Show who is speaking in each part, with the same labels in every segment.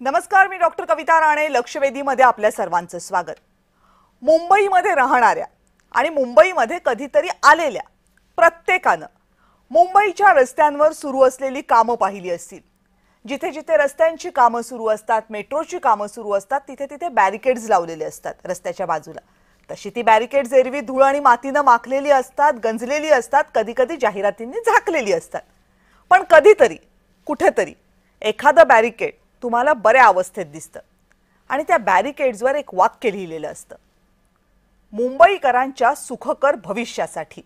Speaker 1: नमस्कार, मी डॉक्टर कविता राणे. लक्षवेधीमध्ये आपल्या सर्वांचं स्वागत. मुंबईमध्ये राहणाऱ्या आणि मुंबईमध्ये कधीतरी आलेल्या प्रत्येकानं मुंबईच्या रस्त्यांवर सुरू असलेली कामं पाहिली असतील. जिथे जिथे रस्त्यांची कामं सुरू असतात, मेट्रोची कामं सुरू असतात, तिथे तिथे बॅरिकेड्स लावलेले असतात रस्त्याच्या बाजूला. तशी ती बॅरिकेड्स एरवी धूळ आणि मातीनं माखलेली असतात, गंजलेली असतात, कधी कधी जाहिरातींनी झाकलेली असतात. पण कधीतरी कुठेतरी एखादं बॅरिकेड तुम्हाला बऱ्या अवस्थेत दिसतं आणि त्या बॅरिकेड्सवर एक वाक्य लिहिलेलं असतं, मुंबईकरांच्या सुखकर भविष्यासाठी.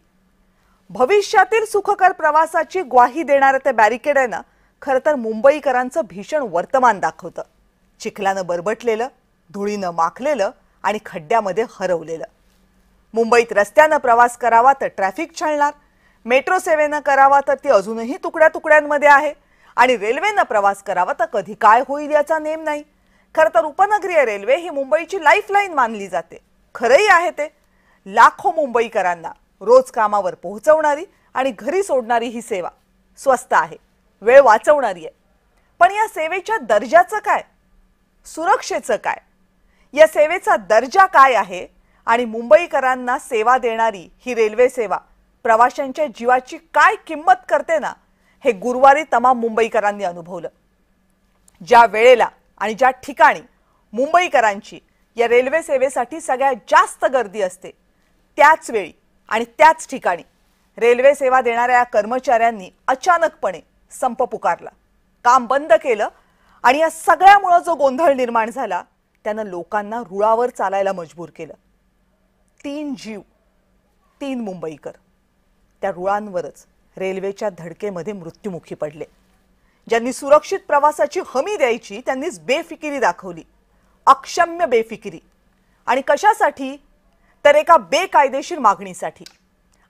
Speaker 1: भविष्यातील सुखकर प्रवासाची ग्वाही देणारं ते बॅरिकेड आहे ना, खरं तर मुंबईकरांचं भीषण वर्तमान दाखवतं. चिखलानं बरबटलेलं, धुळीनं माखलेलं आणि खड्ड्यामध्ये हरवलेलं. मुंबईत रस्त्यानं प्रवास करावा तर ट्रॅफिक छळणार, मेट्रो सेवेनं करावा तर ती अजूनही तुकड्या तुकड्यांमध्ये आहे, आणि रेल्वेनं प्रवास करावा तर कधी काय होईल याचा नेम नाही. खरं तर उपनगरीय रेल्वे ही मुंबईची लाईफलाईन मानली जाते. खरंही आहे ते. लाखो मुंबईकरांना रोज कामावर पोहोचवणारी आणि घरी सोडणारी ही सेवा स्वस्त आहे, वेळ वाचवणारी आहे. पण या सेवेच्या दर्जाचं काय, सुरक्षेचं काय, या सेवेचा दर्जा काय आहे आणि मुंबईकरांना सेवा देणारी ही रेल्वे सेवा प्रवाशांच्या जीवाची काय किंमत करते ना, हे गुरुवारी तमाम मुंबईकरांनी अनुभवलं. ज्या वेळेला आणि ज्या ठिकाणी मुंबईकरांची या रेल्वे सेवेसाठी सगळ्यात जास्त गर्दी असते, त्याच वेळी आणि त्याच ठिकाणी रेल्वे सेवा देणाऱ्या या कर्मचाऱ्यांनी अचानकपणे संप पुकारला, काम बंद केलं आणि या सगळ्यामुळे जो गोंधळ निर्माण झाला त्यानं लोकांना रुळावर चालायला मजबूर केलं. 3 जीव, 3 मुंबईकर त्या रुळांवरच रेल्वेच्या धडकेमध्ये मृत्युमुखी पडले. ज्यांनी सुरक्षित प्रवासाची हमी द्यायची त्यांनीच बेफिकिरी दाखवली, अक्षम्य बेफिकिरी. आणि कशासाठी तर एका बेकायदेशीर मागणीसाठी.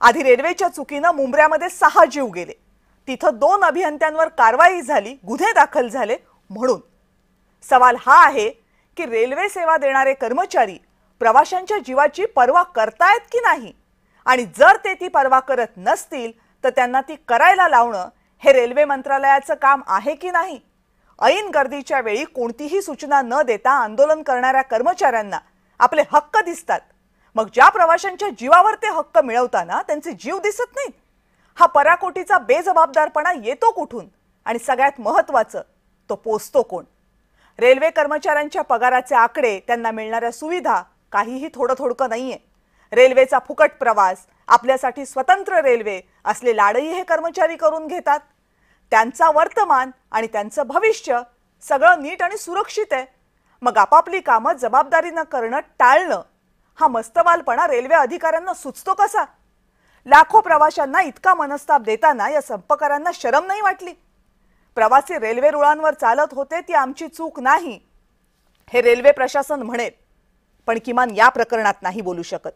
Speaker 1: आधी रेल्वेच्या चुकीनं मुंबऱ्यामध्ये 6 जीव गेले, तिथं 2 अभियंत्यांवर कारवाई झाली, गुन्हे दाखल झाले. म्हणून सवाल हा आहे की रेल्वे सेवा देणारे कर्मचारी प्रवाशांच्या जीवाची पर्वा करतायत की नाही, आणि जर ते ती पर्वा करत नसतील तर त्यांना ती करायला लावणं हे रेल्वे मंत्रालयाचं काम आहे की नाही. ऐन गर्दीच्या वेळी कोणतीही सूचना न देता आंदोलन करणाऱ्या कर्मचाऱ्यांना आपले हक्क दिसतात, मग ज्या प्रवाशांच्या जीवावर ते हक्क मिळवताना त्यांचे जीव दिसत नाहीत. हा पराकोटीचा बेजबाबदारपणा येतो कुठून आणि सगळ्यात महत्त्वाचं, तो पोचतो कोण. रेल्वे कर्मचाऱ्यांच्या पगाराचे आकडे, त्यांना मिळणाऱ्या सुविधा काहीही थोडं थोडकं नाहीये. रेल्वेचा फुकट प्रवास, आपल्यासाठी स्वतंत्र रेल्वे असले लाडही हे कर्मचारी करून घेतात. त्यांचा वर्तमान आणि त्यांचं भविष्य सगळं नीट आणि सुरक्षित आहे. मग आपापली कामं जबाबदारीनं करणं टाळणं हा मस्तवालपणा रेल्वे अधिकाऱ्यांना सुचतो कसा. लाखो प्रवाशांना इतका मनस्ताप देताना या संपकरांना शरम नाही वाटली. प्रवासी रेल्वे रुळांवर चालत होते ती आमची चूक नाही हे रेल्वे प्रशासन म्हणेल, पण किमान या प्रकरणात नाही बोलू शकत.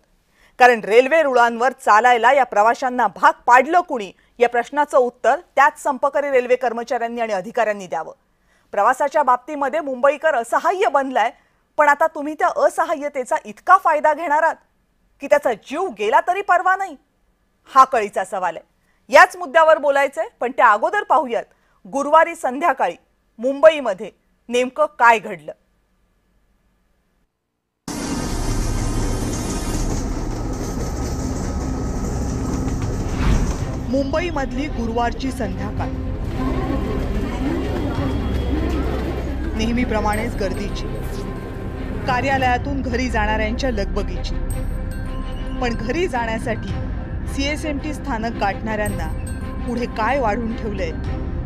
Speaker 1: कारण रेल्वे रुळांवर चालायला या प्रवाशांना भाग पाडलं कुणी, या प्रश्नाचं उत्तर त्याच संपकरी रेल्वे कर्मचाऱ्यांनी आणि अधिकाऱ्यांनी द्यावं. प्रवासाच्या बाबतीमध्ये मुंबईकर असहाय्य बनलाय, पण आता तुम्ही त्या असहाय्यतेचा इतका फायदा घेणार आहात की त्याचा जीव गेला तरी पर्वा नाही. हा कळीचा सवाल आहे. याच मुद्द्यावर बोलायचंय, पण त्या अगोदर पाहूयात गुरुवारी संध्याकाळी मुंबईमध्ये नेमकं काय घडलं. मुंबईमधली गुरुवारची संध्याकाळ नेहमीप्रमाणेच गर्दीची, कार्यालयातून घरी जाणाऱ्यांच्या लगबगीची. पण घरी जाण्यासाठी CSMT स्थानक गाठणाऱ्यांना पुढे काय वाढून ठेवलंय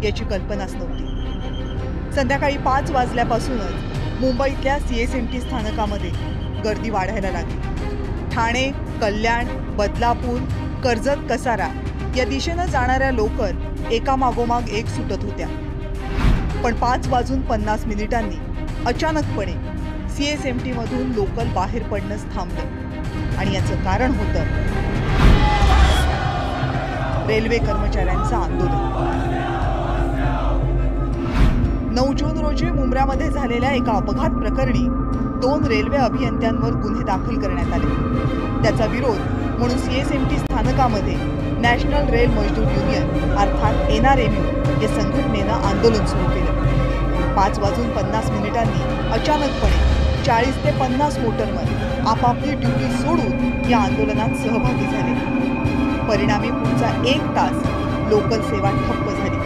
Speaker 1: याची कल्पनाच नव्हती. संध्याकाळी 5 वाजल्यापासूनच मुंबईतल्या CSMT स्थानकामध्ये गर्दी वाढायला लागली. ठाणे, कल्याण, बदलापूर, कर्जत, कसारा या दिशेनं जाणाऱ्या लोकल एकामागोमाग एक सुटत होत्या. पण 5:50 अचानकपणे CSMT मधून लोकल बाहेर पडणंच थांबलं. आणि याचं कारण होतं रेल्वे कर्मचाऱ्यांचं आंदोलन. 9 जून रोजी मुंबऱ्यामध्ये झालेल्या एका अपघात प्रकरणी 2 रेल्वे अभियंत्यांवर गुन्हे दाखल करण्यात आले. त्याचा विरोध म्हणून CSMT स्थानकामध्ये नॅशनल रेल मजदूर युनियन अर्थात NRMU या संघटनेनं आंदोलन सुरू केलं. 5:50 अचानकपणे 40 ते 50 मोटरमन आपापली ड्युटी सोडून या आंदोलनात सहभागी झाले। परिणामी पुढचा 1 तास लोकल सेवा ठप्प झाली।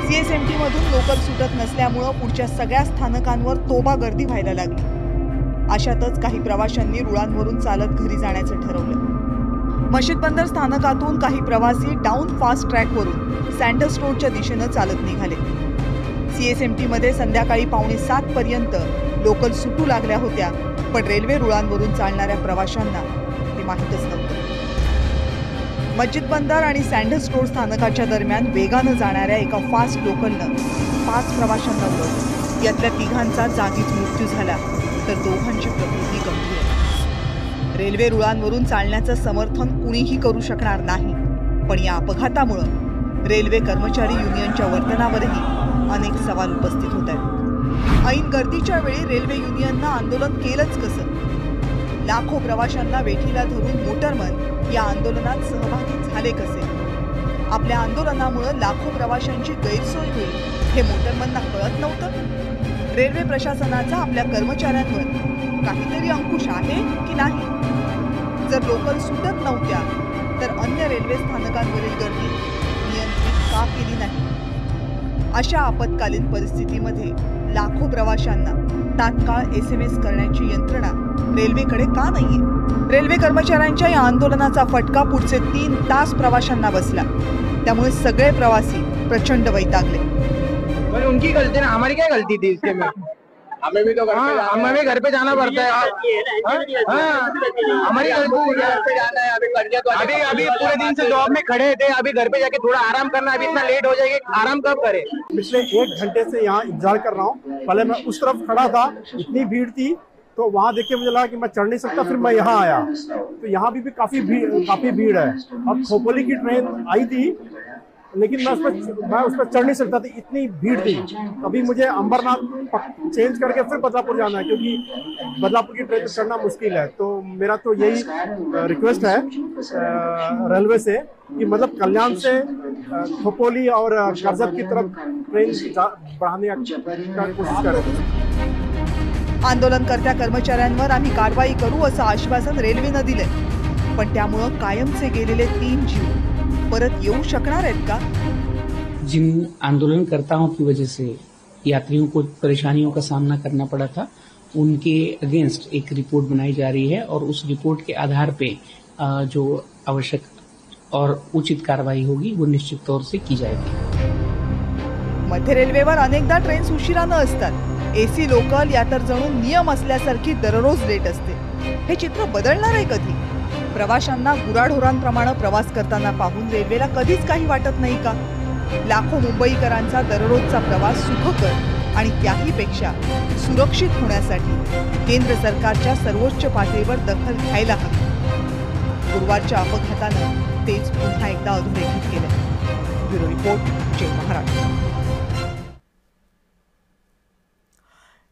Speaker 1: CSMT मधून लोकल सुटत नसल्यामुळे पुढच्या सगळ्या स्थानकांवर तोबा गर्दी व्हायला लागली। अशातच काही प्रवाशांनी रुळांवरून चालत घरी जाण्याचं ठरवलं। मशीद बंदर स्थानकातून काही प्रवासी डाऊन फास्ट ट्रॅकवरून सँडर्स रोडच्या दिशेनं चालत निघाले। CSMT मध्ये संध्याकाळी 6:45 पर्यंत लोकल सुटू लागल्या होत्या, पण रेल्वे रुळांवरून चालणाऱ्या प्रवाशांना ते माहीतच नव्हतं। मस्जिद बंदर आणि सँडर्स रोड स्थानकाच्या दरम्यान वेगानं जाणाऱ्या एका फास्ट लोकलनं 5 प्रवाशांना उडवलं। यातल्या 3घांचा जागीच मृत्यू झाला, तर 2घांची प्रकृती गंभीर आहे। रेल्वे रुळांवरून चालण्याचं समर्थन कुणीही करू शकणार नाही, पण या अपघातामुळे रेल्वे कर्मचारी युनियनच्या वर्तनावरही अनेक सवाल उपस्थित होत आहेत। ऐन गर्दीच्या वेळी रेल्वे युनियननं आंदोलन केलंच कसं? लाखो प्रवाशांना वेठीला धरून मोटरमन या आंदोलनात सहभागी झाले कसे? आपल्या आंदोलनामुळे लाखो प्रवाशांची गैरसोय होईल हे मोटरमनना कळत नव्हतं? रेल्वे प्रशासनाचा आपल्या कर्मचाऱ्यांवर काहीतरी अंकुश आहे की नाही? जर लोकल सुटत नव्हत्या तर अन्य रेल्वे स्थानकांवरील गर्दी नियंत्रित का केली नाही? अशा आपत्कालीन परिस्थितीमध्ये लाखो प्रवाशांना तात्काळ SMS करण्याची यंत्रणा रेल्वेकडे का नाहीये? रेल्वे कर्मचाऱ्यांच्या या आंदोलनाचा फटका पुढचे 3 तास प्रवाशांना बसला। त्यामुळे सगळे प्रवासी प्रचंड वैतागले।
Speaker 2: पर उनकी गलती ना, हमारी क्या गलती थी इसके में? हमें भी तो घर पे जाना पड़ता है। हमारी घर पे जाना है। अभी पूरे दिन से जॉब में खड़े थे, अभी घर पे जाके थोड़ा आराम करना। अभी इतना लेट हो जाएगा, आराम कब करें?
Speaker 3: पिछले 1 घंटे से यहाँ इंतजार कर रहा हूँ। पहले मैं उस तरफ खड़ा था, इतनी भीड़ थी, तो वहाँ देख के मुझे लगा कि मैं चढ़ नहीं सकता, फिर मैं यहाँ आया तो यहाँ भी काफी भीड़ है। अब खोपोली की ट्रेन आई थी, लेकिन मैं उस पर चढ़ नहीं सकता था, इतनी भीड़ थी। अभी मुझे अंबरनाथ चेंज करके फिर बदलापुर जाना है, क्योंकि बदलापुर की ट्रेन पर चढ़ना मुश्किल है। तो मेरा तो यही रिक्वेस्ट है रेलवे से कि मतलब कल्याण से खोपोली और कर्जत की तरफ ट्रेन बढ़ाने का कोशिश करें।
Speaker 1: आंदोलनकर्त्या कर्मचाऱ्यांवर आम्ही कारवाई करू असं आश्वासन रेल्वेनं दिलंय, पण त्यामुळे कायमचे गेलेले 3 जीव परत येऊ शकणार आहेत का?
Speaker 4: जिन आंदोलनकर्ताओं की वजह से यात्रियों को परेशानियों का सामना करना पड़ा था, उनके अगेंस्ट एक रिपोर्ट बनाई जा रही है और उस रिपोर्ट के आधार पे जो आवश्यक और उचित कार्रवाई होगी वो निश्चित तौर से की जाएगी।
Speaker 1: मध्य रेल्वेवर अनेकदा ट्रेन्स उशिरानं असतात। AC लोकल या तर जणू नियम असल्यासारखी दररोज लेट असते। हे चित्र बदलणार आहे कधी? प्रवाशांना गुराढोरांप्रमाणे प्रवास करताना पाहून रेल्वेला कधीच काही वाटत नाही का? लाखो मुंबईकरांचा दररोजचा प्रवास सुखकर आणि त्याहीपेक्षा सुरक्षित होण्यासाठी केंद्र सरकारच्या सर्वोच्च पातळीवर दखल घ्यायला हवी। गुरुवारच्या अपघातानं तेच पुन्हा एकदा अधोरेखित केलं। ब्युरो रिपोर्ट, जय महाराष्ट्र।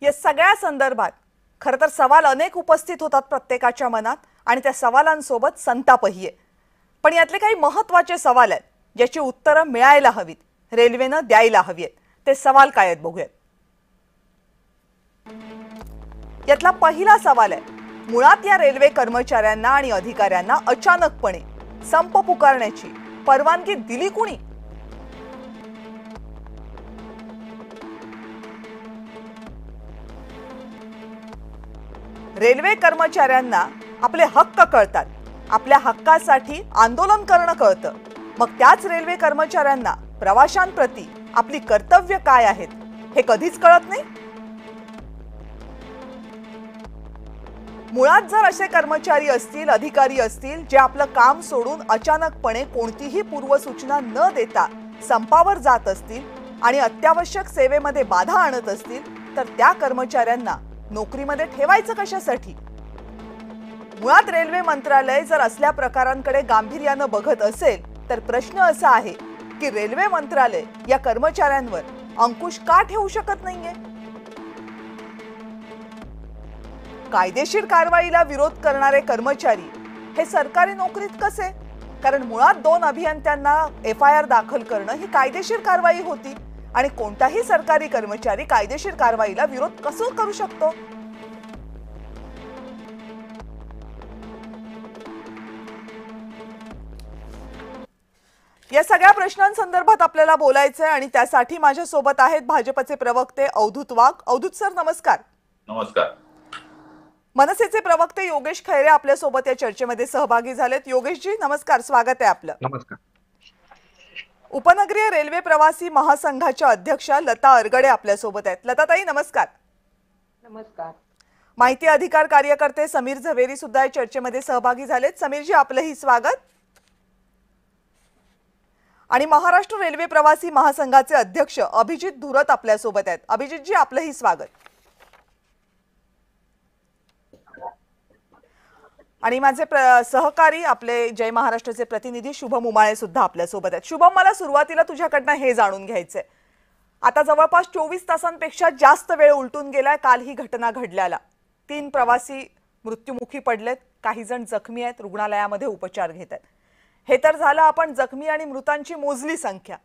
Speaker 1: या सगळ्या संदर्भात खरं तर सवाल अनेक उपस्थित होतात प्रत्येकाच्या मनात, आणि त्या सवालांसोबत संतापही आहे। पण यातले काही महत्त्वाचे सवाल आहेत ज्याची उत्तरं मिळायला हवीत, रेल्वेनं द्यायला हवी आहेत। ते सवाल काय आहेत बघूयात। यातला पहिला सवाल आहे, मुळात या रेल्वे कर्मचाऱ्यांना आणि अधिकाऱ्यांना अचानकपणे संप पुकारण्याची परवानगी दिली कुणी? रेल्वे कर्मचाऱ्यांना आपले हक्क कळतात, आपल्या हक्कासाठी आंदोलन करणं कळतं, मग त्याच रेल्वे कर्मचाऱ्यांना प्रवाशांप्रती आपली कर्तव्य काय आहेत हे कधीच कळत नाही। मुळात जर असे कर्मचारी असतील, अधिकारी असतील जे आपलं काम सोडून अचानकपणे कोणतीही पूर्वसूचना न देता संपावर जात असतील आणि अत्यावश्यक सेवेमध्ये बाधा आणत असतील, तर त्या कर्मचाऱ्यांना नोकरीमध्ये ठेवायचं कशासाठी? मुळात रेल्वे मंत्रालय जर असल्या प्रकारांकडे गांभीर्याने बघत असेल तर प्रश्न असा आहे की रेल्वे मंत्रालय या कर्मचाऱ्यांवर अंकुश का ठेवू शकत नाहीये? कायदेशीर कारवाईला विरोध करणारे कर्मचारी हे सरकारी नोकरीत कसे? कारण मुळात 2 अभियंत्यांना FIR दाखल करणं ही कायदेशीर कारवाई होती आणि कोणताही सरकारी कर्मचारी कायदेशीर कारवाईला विरोध कसं करू शकतो? या सगळ्या प्रश्नांसंदर्भात आपल्याला बोलायचंय आणि त्यासाठी माझ्या सोबत आहेत भाजपचे प्रवक्ते अवधूत वाघ. अवधूत सर नमस्कार.
Speaker 5: नमस्कार.
Speaker 1: मनसेचे प्रवक्ते योगेश खैरे आपल्या सोबत या चर्चेमध्ये सहभागी झालेत. योगेशजी नमस्कार, स्वागत आहे आपलं.
Speaker 2: नमस्कार.
Speaker 1: उपनगरीय रेल्वे प्रवासी महासंघाच्या अध्यक्षा लता अरगडे आपल्या सोबत आहेत. लताताई नमस्कार.
Speaker 6: नमस्कार.
Speaker 1: माहिती अधिकार कार्यकर्ते समीर झवेरी सुद्धा या चर्चेमध्ये सहभागी झालेत. समीरजी आपलंही स्वागत. आणि महाराष्ट्र रेल्वे प्रवासी महासंघाचे अध्यक्ष अभिजित धुरत आपल्या सोबत आहेत. अभिजितजी आपलंही स्वागत. आणि माझे सहकारी आपले जय महाराष्ट्राचे प्रतिनिधी शुभम उमाळे सुद्धा आपल्या सोबत आहेत. शुभम, मला सुरुवातीला तुझ्याकडनं हे जाणून घ्यायचंय, आता जवळपास 24 तासांपेक्षा जास्त वेळ उलटून गेलाय काल ही घटना घडल्याला. 3 प्रवासी मृत्युमुखी पडलेत, काही जण जखमी आहेत, रुग्णालयामध्ये उपचार घेत आहेत. हे तर झालं आपण जखमी आणि मृतांची मोजली संख्या,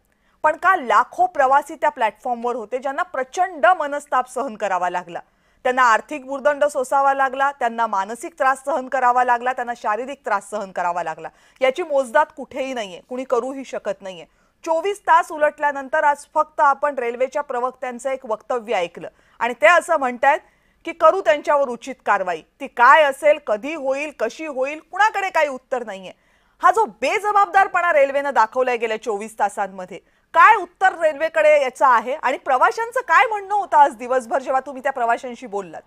Speaker 1: पण काल लाखो प्रवासी त्या प्लॅटफॉर्मवर होते ज्यांना प्रचंड मनस्ताप सहन करावा लागला. त्यांना आर्थिक भुर्दंड सोसावा लागला, त्यांना मानसिक त्रास सहन करावा लागला, त्यांना शारीरिक त्रास सहन करावा लागला. याची मोजदाद कुठेही नाहीये, कुणी करूही शकत नाहीये. 24 तास उलटल्यानंतर आज फक्त आपण रेल्वेच्या प्रवक्त्यांचं एक वक्तव्य ऐकलं आणि ते असं म्हणतायत की करू त्यांच्यावर उचित कारवाई. ती काय असेल, कधी होईल, कशी होईल, कुणाकडे काही उत्तर नाहीये. हा जो बेजबाबदारपणा रेल्वेनं दाखवलाय गेल्या 24 तासांमध्ये, काय उत्तर रेल्वेकडे याचं आहे आणि प्रवाशांचं काय म्हणणं होतं आज दिवसभर जेव्हा तुम्ही त्या प्रवाशांशी बोललात?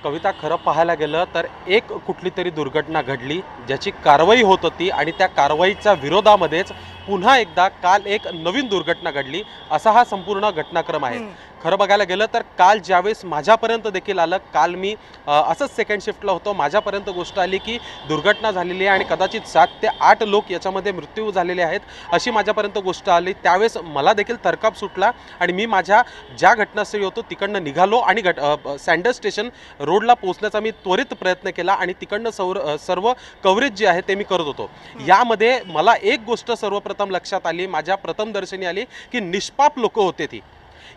Speaker 7: कविता, खरं पाहायला गेलं तर एक कुठली तरी दुर्घटना घडली ज्याची कारवाई होत होती आणि त्या कारवाईच्या विरोधामध्येच पुन्हा एकदा काल एक नवीन दुर्घटना घडली, असा हा संपूर्ण घटनाक्रम आहे. खरं बघायला गेलं तर काल ज्यावेळेस माझ्यापर्यंत देखील आलं, काल मी असंच सेकंड शिफ्टला होतो, माझ्यापर्यंत गोष्ट आली की दुर्घटना झालेली आहे आणि कदाचित 7 ते 8 लोक याच्यामध्ये मृत्यू झालेले आहेत, अशी माझ्यापर्यंत गोष्ट आली. त्यावेळेस मला देखील थरकाप सुटला आणि मी माझ्या ज्या घटनास्थळी होतो तिकडनं निघालो आणि सँडर्स स्टेशन रोडला पोहोचण्याचा मी त्वरित प्रयत्न केला आणि तिकडनं सर्व कव्हरेज जे आहे ते मी करत होतो. यामध्ये मला एक गोष्ट सर्वप्रथम लक्षात आली, माझ्या प्रथम दर्शनी आली की निष्पाप लोक होते ती.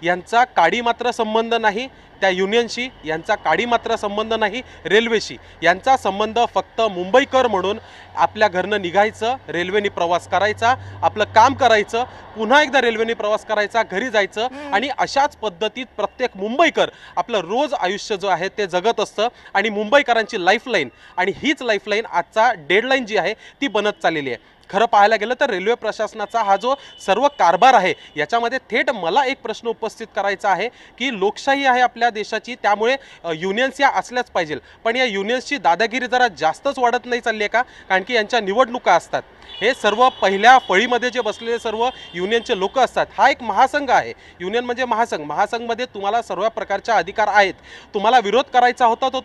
Speaker 7: यांचा काडी मात्र संबंध नाही त्या युनियनशी, यांचा काडी मात्र संबंध नाही रेल्वेशी, यांचा संबंध फक्त मुंबईकर म्हणून आपल्या घरनं निघायचं, रेल्वेने प्रवास करायचा, आपलं काम करायचं, पुन्हा एकदा रेल्वेने प्रवास करायचा, घरी जायचं आणि अशाच पद्धतीत प्रत्येक मुंबईकर आपलं रोज आयुष्य जो आहे ते जगत असतं. आणि मुंबईकरांची लाईफलाईन आणि हीच लाईफलाईन आजचा डेडलाईन जी आहे ती बनत चाललेली आहे. खरं पाहायला गेलं तर रेल्वे प्रशासनाचा हा जो सर्व कारभार आहे याच्यामध्ये थेट मला एक प्रश्न उपस्थित करायचा आहे की लोकशाही आहे आपल्या देशाची, त्यामुळे युनियन्स या असल्याच पाहिजे, पण या युनियन्सची दादागिरी जरा जास्तच वाढत नाही चालली आहे का? कारण की यांच्या निवडणुका असतात, हे सर्व पहिल्या फळीमध्ये जे बसलेले सर्व युनियनचे लोक असतात. हा एक महासंघ आहे, युनियन म्हणजे महासंघ. महासंघमध्ये तुम्हाला सर्व प्रकारचे अधिकार आहेत. तुम्हाला विरोध करायचा होता तो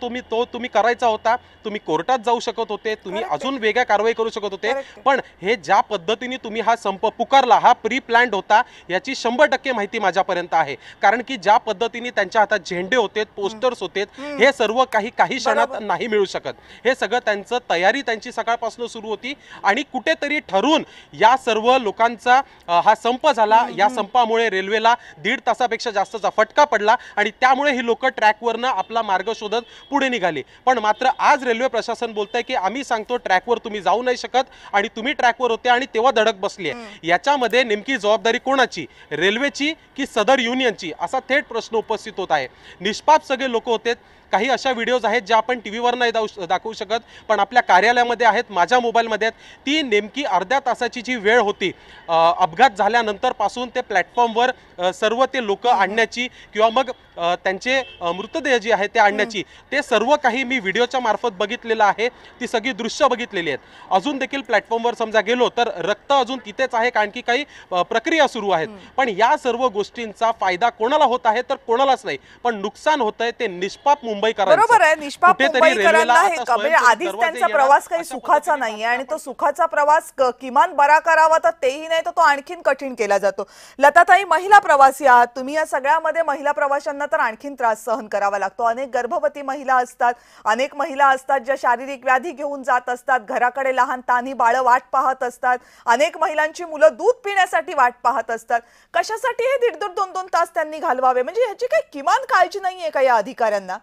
Speaker 7: तुम्ही करायचा होता, तुम्ही कोर्टात जाऊ शकत होते, तुम्ही अजून वेगळ्या कारवाई करू शकत होते. पण हे ज्या पद्धतीने तुम्ही हा संप पुकारला, हा प्री प्लॅन्ड होता याची 100% माहिती माझ्यापर्यंत आहे. कारण की ज्या पद्धतीने त्यांच्या हातात झेंडे होते, पोस्टर्स होते, हे सर्व काही क्षणात नाही मिळू शकत. हे सगळं त्यांचं तयारी त्यांची सकाळपासून सुरू होती आणि कुठेतरी ठरून या सर्व लोकांचा हा संप झाला. या संपामुळे रेल्वेला 1.5 तासापेक्षा जास्तचा फटका पडला आणि त्यामुळे ही लोक ट्रॅकवरनं आपला मार्ग शोधत पुढे निघाली. पण मात्र आज रेल्वे प्रशासन बोलतंय की आम्ही सांगतो ट्रॅकवर तुम्ही जाऊ नाही शकत आणि तुम्ही ट्रॅकवर होते आणि तेव्हा धडक बसली आहे. याच्यामध्ये नेमकी जबाबदारी कोणाची, रेल्वेची की सदर युनियनची, असा थेट प्रश्न उपस्थित होत आहे. निष्पाप सगळे लोक होते. काही अशा व्हिडिओज आहेत ज्या आपण टीव्हीवर नाही दाखवू शकत, पण आपल्या कार्यालयामध्ये आहेत, माझ्या मोबाईलमध्ये आहेत. ती नेमकी अर्ध्या तासाची जी वेळ होती अपघात झाल्यानंतर पासून ते प्लॅटफॉर्मवर सर्व ते लोक आणण्याची किंवा मग त्यांचे मृतदेह जे आहे ते आणण्याची, ते सर्व काही मी व्हिडिओच्या मार्फत बघितलेलं आहे. ती सगळी दृश्य बघितलेली आहेत. अजून देखील प्लॅटफॉर्मवर समजा गेलो तर रक्त अजून तिथेच आहे, आणखी काही प्रक्रिया सुरू आहेत. पण या सर्व गोष्टींचा फायदा कोणाला होत आहे तर कोणालाच नाही, पण नुकसान होतंय ते निष्पाप मुंबईकरांचं.
Speaker 1: बरोबर आहे, निष्पाप
Speaker 7: कुठेतरी
Speaker 1: मुंबईकरांना
Speaker 7: रेल्वेला
Speaker 1: हे
Speaker 7: आता
Speaker 1: म्हणजे
Speaker 7: स्वयंचलित
Speaker 1: आधीच
Speaker 7: दरवाजे
Speaker 1: त्यांचा
Speaker 7: येणार,
Speaker 1: प्रवास काही
Speaker 7: अशा
Speaker 1: सुखाचा
Speaker 7: पद्धतीने
Speaker 1: नाहीये आणि तो सुखाचा प्रवास किमान बरा करावा तर तेही नाही तर तो आणखीन कठीण केला जातो. लताताई, महिला प्रवासी आहात तुम्ही, या सगळ्यामध्ये महिला प्रवाशांना तर आणखीन त्रास सहन करावा लागतो. अनेक गर्भवती महिला असतात, अनेक महिला असतात ज्या शारीरिक व्याधी घेऊन जात असतात, घराकडे लहान तान्ही बाळं वाट पाहत असतात, अनेक महिलांची मुलं दूध पिण्यासाठी वाट पाहत असतात. कशासाठी हे 1.5-2 तास त्यांनी घालवावे? म्हणजे ह्याची काही किमान काळजी नाहीये का या अधिकाऱ्यांना?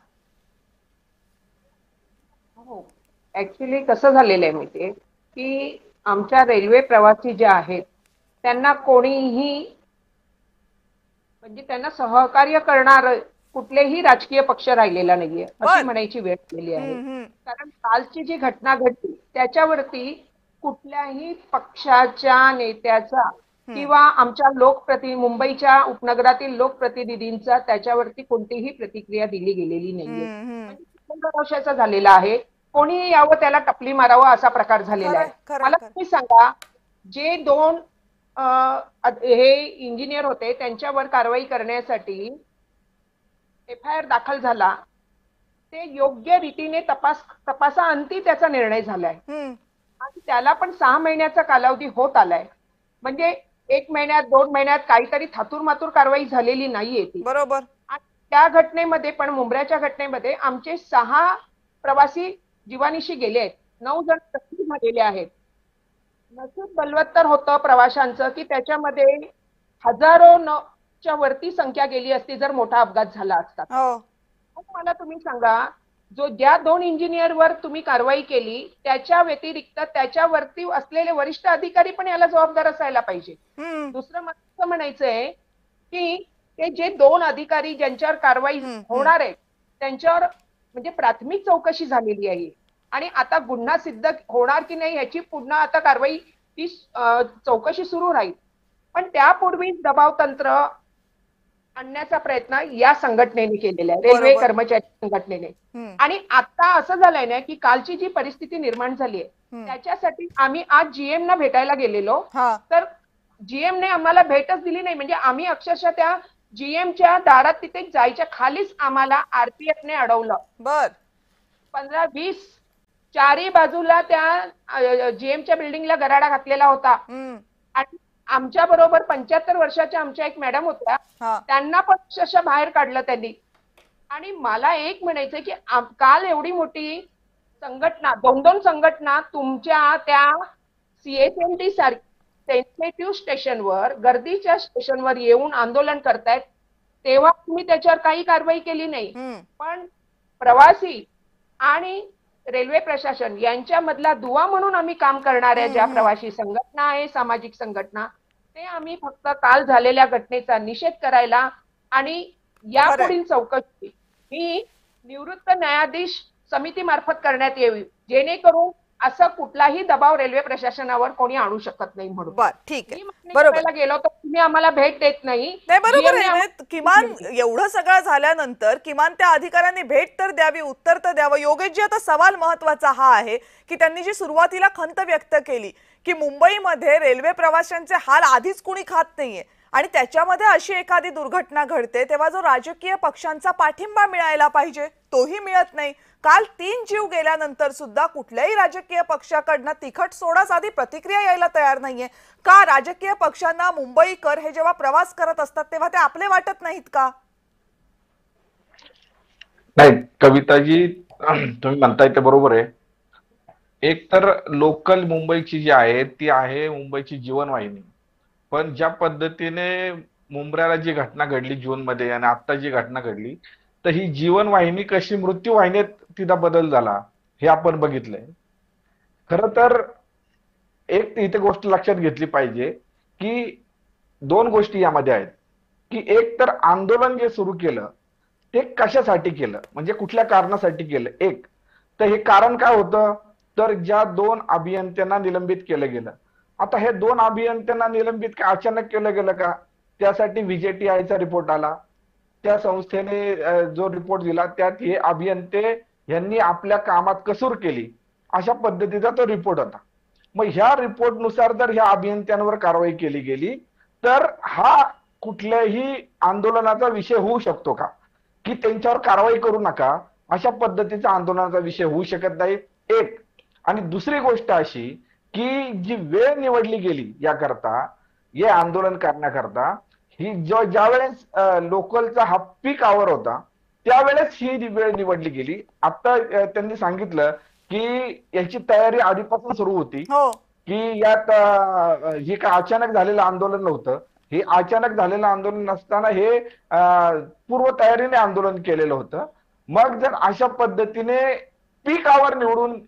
Speaker 5: हो, ऍक्च्युली कसं झालेलं आहे माहितीये की आमच्या रेल्वे प्रवासी जे आहेत त्यांना कोणीही म्हणजे त्यांना सहकार्य करणार कुठलेही राजकीय पक्ष राहिलेला नाहीये अशी म्हणायची वेळ आलेली आहे. कारण कालची जी घटना घडली त्याच्यावरती कुठल्याही पक्षाच्या नेत्याचा किंवा आमच्या मुंबईच्या उपनगरातील लोकप्रतिनिधींचा त्याच्यावरती कोणतीही प्रतिक्रिया दिली गेलेली नाहीये. म्हणजे वर्षाचा झालेला आहे, कोणी यावं त्याला टपली मारावं असा प्रकार झालेला आहे. मला तुम्ही सांगा, जे 2 हे इंजिनियर होते त्यांच्यावर कारवाई करण्यासाठी FIR दाखल झाला, ते योग्य रीतीने तपासाअंती त्याचा निर्णय झालाय आणि त्याला पण 6 महिन्याचा कालावधी होत आलाय. म्हणजे 1 महिन्यात 2 महिन्यात काहीतरी थातूरमातूर कारवाई झालेली नाहीये ती.
Speaker 1: बरोबर.
Speaker 5: आणि त्या घटनेमध्ये पण मुंबऱ्याच्या घटनेमध्ये आमचे 6 प्रवासी जीवानिशी गेले आहेत, 9 जण जखमी झालेले आहेत. नशीब बलवत्तर होतं प्रवाशांचं की त्याच्यामध्ये हजारोच्या वरती संख्या गेली असती जर मोठा अपघात झाला असता. मला तुम्ही सांगा, ज्या 2 इंजिनियरवर तुम्ही कारवाई केली त्याच्या व्यतिरिक्त त्याच्यावरती असलेले वरिष्ठ अधिकारी पण याला जबाबदार असायला पाहिजे. दुसरं मला असं म्हणायचंय की ते जे 2 अधिकारी ज्यांच्यावर कारवाई होणार आहे त्यांच्यावर म्हणजे प्राथमिक चौकशी झालेली आहे आणि आता गुन्हा सिद्ध होणार की नाही ह्याची पुन्हा आता कारवाई ती चौकशी सुरू राहील. पण त्यापूर्वी दबाव तंत्र आणण्याचा प्रयत्न या संघटनेने केलेला आहे, रेल्वे कर्मचारी संघटनेने. आणि आता असं झालंय ना की कालची जी परिस्थिती निर्माण झाली आहे त्याच्यासाठी आम्ही आज GM ना भेटायला गेलेलो, तर GM ने आम्हाला भेटच दिली नाही. म्हणजे आम्ही अक्षरशः त्या GMच्या दारात तिथे जायच्या खालीच आम्हाला RPF ने अडवलं. 15-20 चारही बाजूला त्या GMच्या बिल्डिंगला गराडा घातलेला होता. आणि आमच्या बरोबर 75 वर्षाच्या आमच्या एक मॅडम होत्या, त्यांना पण अक्षरशः बाहेर काढलं त्यांनी. आणि मला एक म्हणायचंय की काल एवढी मोठी संघटना, 2 संघटना तुमच्या त्या CHMT सारख्या सेन्सिटिव्ह स्टेशनवर, गर्दीच्या स्टेशनवर येऊन आंदोलन करतायत, तेव्हा तुम्ही त्याच्यावर काही कारवाई केली नाही. पण प्रवासी आणि रेल्वे प्रशासन यांच्यामधला दुवा म्हणून आम्ही काम करणाऱ्या ज्या प्रवासी संघटना आहे, सामाजिक संघटना, ते आम्ही फक्त काल झालेल्या घटनेचा निषेध करायला आणि यापुढील चौकशी ही निवृत्त न्यायाधीश समितीमार्फत करण्यात यावी, जेणेकरून असं कुठलाही दबाव रेल्वे प्रशासनावर कोणी आणू शकत नाही म्हणून.
Speaker 1: ठीक आहे, बरोबर.
Speaker 5: गेलो तर तुम्ही आम्हाला भेट देत नाही.
Speaker 1: बरोबर आहे. किमान एवढं सगळं झाल्यानंतर किमान त्या अधिकाऱ्यांनी भेट तर द्यावी, उत्तर तर द्यावं. योगेशजी, आता सवाल महत्वाचा हा आहे की त्यांनी जी सुरुवातीला खंत व्यक्त केली की मुंबईमध्ये रेल्वे प्रवाशांचे हाल आधीच कुणी खात नाहीये आणि त्याच्यामध्ये अशी एखादी दुर्घटना घडते तेव्हा जो राजकीय पक्षांचा पाठिंबा मिळायला पाहिजे तोही मिळत नाही. काल 3 जीव गेल्यानंतर सुद्धा कुठल्याही राजकीय पक्षाकडनं तिखट सोडा साधी प्रतिक्रिया यायला तयार नाहीये का? राजकीय पक्षांना मुंबईकर हे जेव्हा प्रवास करत असतात तेव्हा ते आपले वाटत नाहीत का?
Speaker 6: नाही कविताजी, तुम्ही म्हणताय ते बरोबर आहे. एक तर लोकल मुंबईची जी आहे ती आहे मुंबईची जीवनवाहिनी, पण ज्या पद्धतीने मुंबऱ्याला जी घटना घडली जूनमध्ये आणि आता जी घटना घडली, तर ही जीवनवाहिनी कशी मृत्यूवाहिनीत तिचा बदल झाला हे आपण बघितलंय. खरं तर एक इथे गोष्ट लक्षात घेतली पाहिजे की 2 गोष्टी यामध्ये आहेत की एक तर आंदोलन जे सुरू केलं ते कशासाठी केलं, म्हणजे कुठल्या कारणासाठी केलं. एक तर हे कारण काय होतं, तर ज्या 2 अभियंत्यांना निलंबित केलं गेलं. आता हे 2 अभियंत्यांना निलंबित का अचानक केलं गेलं का? त्यासाठी VJTIचा रिपोर्ट आला, त्या संस्थेने जो रिपोर्ट दिला त्यात हे अभियंते यांनी आपल्या कामात कसूर केली अशा पद्धतीचा तो रिपोर्ट होता. मग ह्या रिपोर्टनुसार जर ह्या अभियंत्यांवर कारवाई केली गेली तर हा कुठल्याही आंदोलनाचा विषय होऊ शकतो का, की त्यांच्यावर कारवाई करू नका अशा पद्धतीचा आंदोलनाचा विषय होऊ शकत नाही एक. आणि दुसरी गोष्ट अशी की जी वेळ निवडली गेली याकरता, हे आंदोलन करण्याकरता, ही ज्यावेळेस लोकलचा हा पीक आवर होता त्यावेळेस ही वेळ निवडली गेली. आता त्यांनी सांगितलं की याची तयारी आधीपासून सुरू होती, की यात हे काय अचानक झालेलं आंदोलन नव्हतं. हे अचानक झालेलं आंदोलन नसताना हे पूर्व तयारीने आंदोलन केलेलं होतं. मग जर अशा पद्धतीने पीक आवर निवडून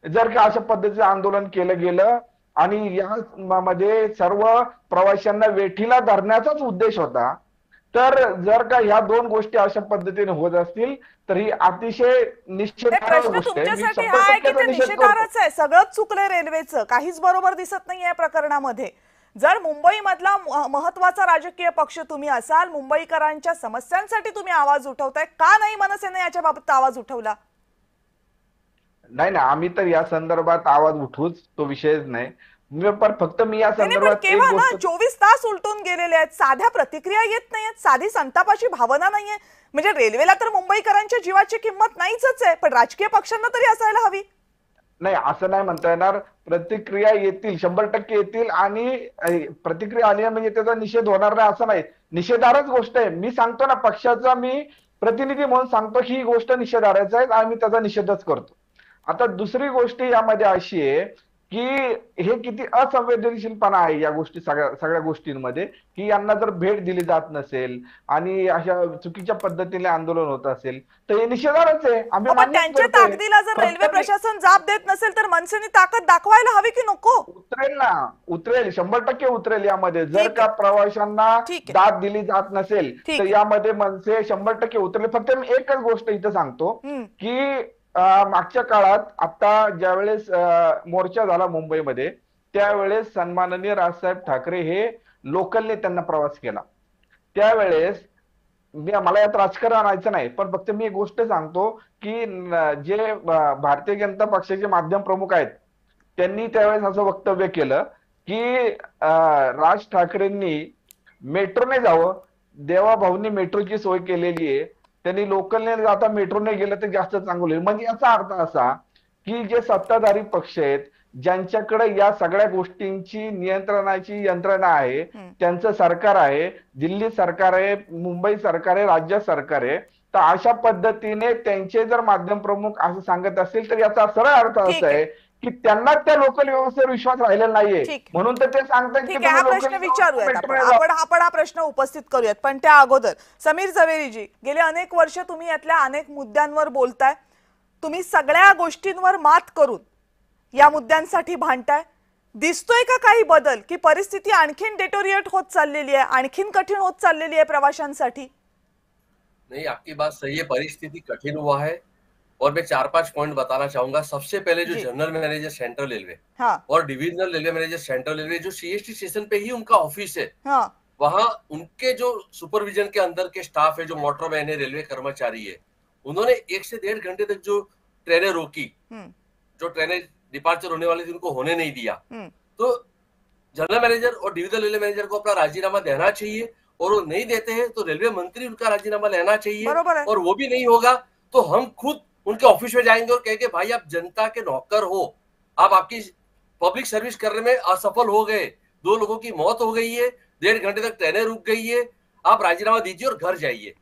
Speaker 6: जर का अशा पद्धतीचं आंदोलन केलं गेलं आणि यामध्ये सर्व प्रवाशांना वेठीला धरण्याचाच उद्देश होता, तर जर का ह्या दोन गोष्टी अशा पद्धतीने होत असतील तर ही अतिशय निश्चित गोष्ट
Speaker 1: आहे. सगळंच चुकलंय रेल्वेचं, काहीच बरोबर दिसत नाही या प्रकरणामध्ये. जर मुंबई मधला महत्वाचा राजकीय पक्ष तुम्ही असाल, मुंबईकरांच्या समस्यांसाठी तुम्ही आवाज उठवताय, का नाही मनसेने याच्या बाबत आवाज उठवला?
Speaker 6: नाही ना, आम्ही तर या संदर्भात आवाज उठवूच, तो विषयच नाही. फक्त मी या संदर्भात
Speaker 1: केव्हा ना 24 तास उलटून गेलेले आहेत, साध्या प्रतिक्रिया येत नाहीयेत, साधी संतापाची भावना नाहीये. म्हणजे रेल्वेला तर मुंबईकरांच्या जीवाची किंमत नाहीच आहे, पण राजकीय पक्षांना तरी असायला हवी.
Speaker 6: नाही, असं नाही म्हणता येणार. प्रतिक्रिया येतील, 100% येतील. आणि प्रतिक्रिया आली म्हणजे त्याचा निषेध होणार नाही असं नाही. निषेधार्हच गोष्ट आहे. मी सांगतो ना, पक्षाचा मी प्रतिनिधी म्हणून सांगतो की ही गोष्ट निषेधार्हच आहे आणि मी त्याचा निषेधच करतो. आता दुसरी गोष्ट यामध्ये अशी आहे की हे किती असंवेदनशीलपणा आहे या गोष्टी, सगळ्या गोष्टींमध्ये, की यांना जर भेट दिली जात नसेल आणि अशा चुकीच्या पद्धतीने आंदोलन होत असेल तर हे निषेधार्हच आहे. आम्ही
Speaker 1: त्यांच्या ताकदीला जर रेल्वे प्रशासन जाब देत नसेल तर मनसेने ताकद दाखवायला हवी की नको?
Speaker 6: उतरेल ना, उतरेल, 100% उतरेल यामध्ये. जर का प्रवाशांना दाद दिली जात नसेल तर यामध्ये मनसे 100% उतरेल. फक्त मी एकच गोष्ट इथं सांगतो की मागच्या काळात आता ज्यावेळेस मोर्चा झाला मुंबईमध्ये त्यावेळेस सन्माननीय राजसाहेब ठाकरे हे लोकलने त्यांना प्रवास केला. त्यावेळेस मला यात राजकारण आणायचं नाही, पण फक्त मी एक गोष्ट सांगतो की जे भारतीय जनता पक्षाचे माध्यम प्रमुख आहेत त्यांनी त्यावेळेस असं वक्तव्य केलं की राज ठाकरेंनी मेट्रोने जावं, देवाभाऊंनी मेट्रोची सोय केलेली आहे, त्यांनी लोकलने जाता मेट्रोने गेलं तर जास्त चांगलं होईल. म्हणजे याचा अर्थ असा की जे सत्ताधारी पक्ष आहेत ज्यांच्याकडे या सगळ्या गोष्टींची नियंत्रणाची यंत्रणा आहे, त्यांचं सरकार आहे, दिल्ली सरकार आहे, मुंबई सरकार आहे, राज्य सरकार आहे, तर अशा पद्धतीने त्यांचे जर माध्यम प्रमुख असं सांगत असतील तर याचा सरळ अर्थ असा आहे की त्यांना त्या लोकल व्यवस्थेवर विश्वास राहिलेला नाहीये, म्हणून तर ते सांगतात की
Speaker 1: हा प्रश्न विचारूयात आपण हा प्रश्न उपस्थित करूयात. पण त्या अगोदर समीर झवेरीजी, गेले अनेक वर्ष तुम्ही यातल्या अनेक मुद्द्यांवर बोलताय, तुम्ही सगळ्या गोष्टींवर मात करून या मुद्द्यांसाठी भांडताय. दिसतोय का काही बदल, की परिस्थिती आणखीन डेटोरिएट होत चाललेली आहे, आणखीन कठीण होत चाललेली आहे प्रवाशांसाठी?
Speaker 8: नहीं, आपकी बात सही है, परिस्थिति कठिन हुआ है और मैं 4-5 पॉइंट बताना चाहूंगा. सबसे पहले जो जनरल मैनेजर सेंट्रल रेलवे और divisional railway manager central railway जो सीएसटी स्टेशन पे ही उनका ऑफिस है, वहां उनके जो सुपरविजन के अंदर के स्टाफ है, जो मोटरमैन है, रेलवे कर्मचारी है, उन्होंने 1 से 1.5 घंटे तक जो ट्रेनें रोकी, जो ट्रेनें डिपार्चर होने वाली थी उनको होने नहीं दिया. तो जनरल मैनेजर और डिविजनल रेलवे मैनेजर को अपना राजीनामा देना चाहिए, और वो नहीं देते हैं तो रेलवे मंत्री उनका राजीनामा लेना चाहिए. और वो भी नहीं होगा तो हम खुद उनके ऑफिस में जाएंगे और कहेंगे भाई आप जनता के नौकर हो, आप आपकी पब्लिक सर्विस करने में असफल हो गए, 2 लोगों की मौत हो गई है, 1.5 घंटे तक ट्रेनें रुक गई है, आप राजीनामा दीजिए और घर जाइए.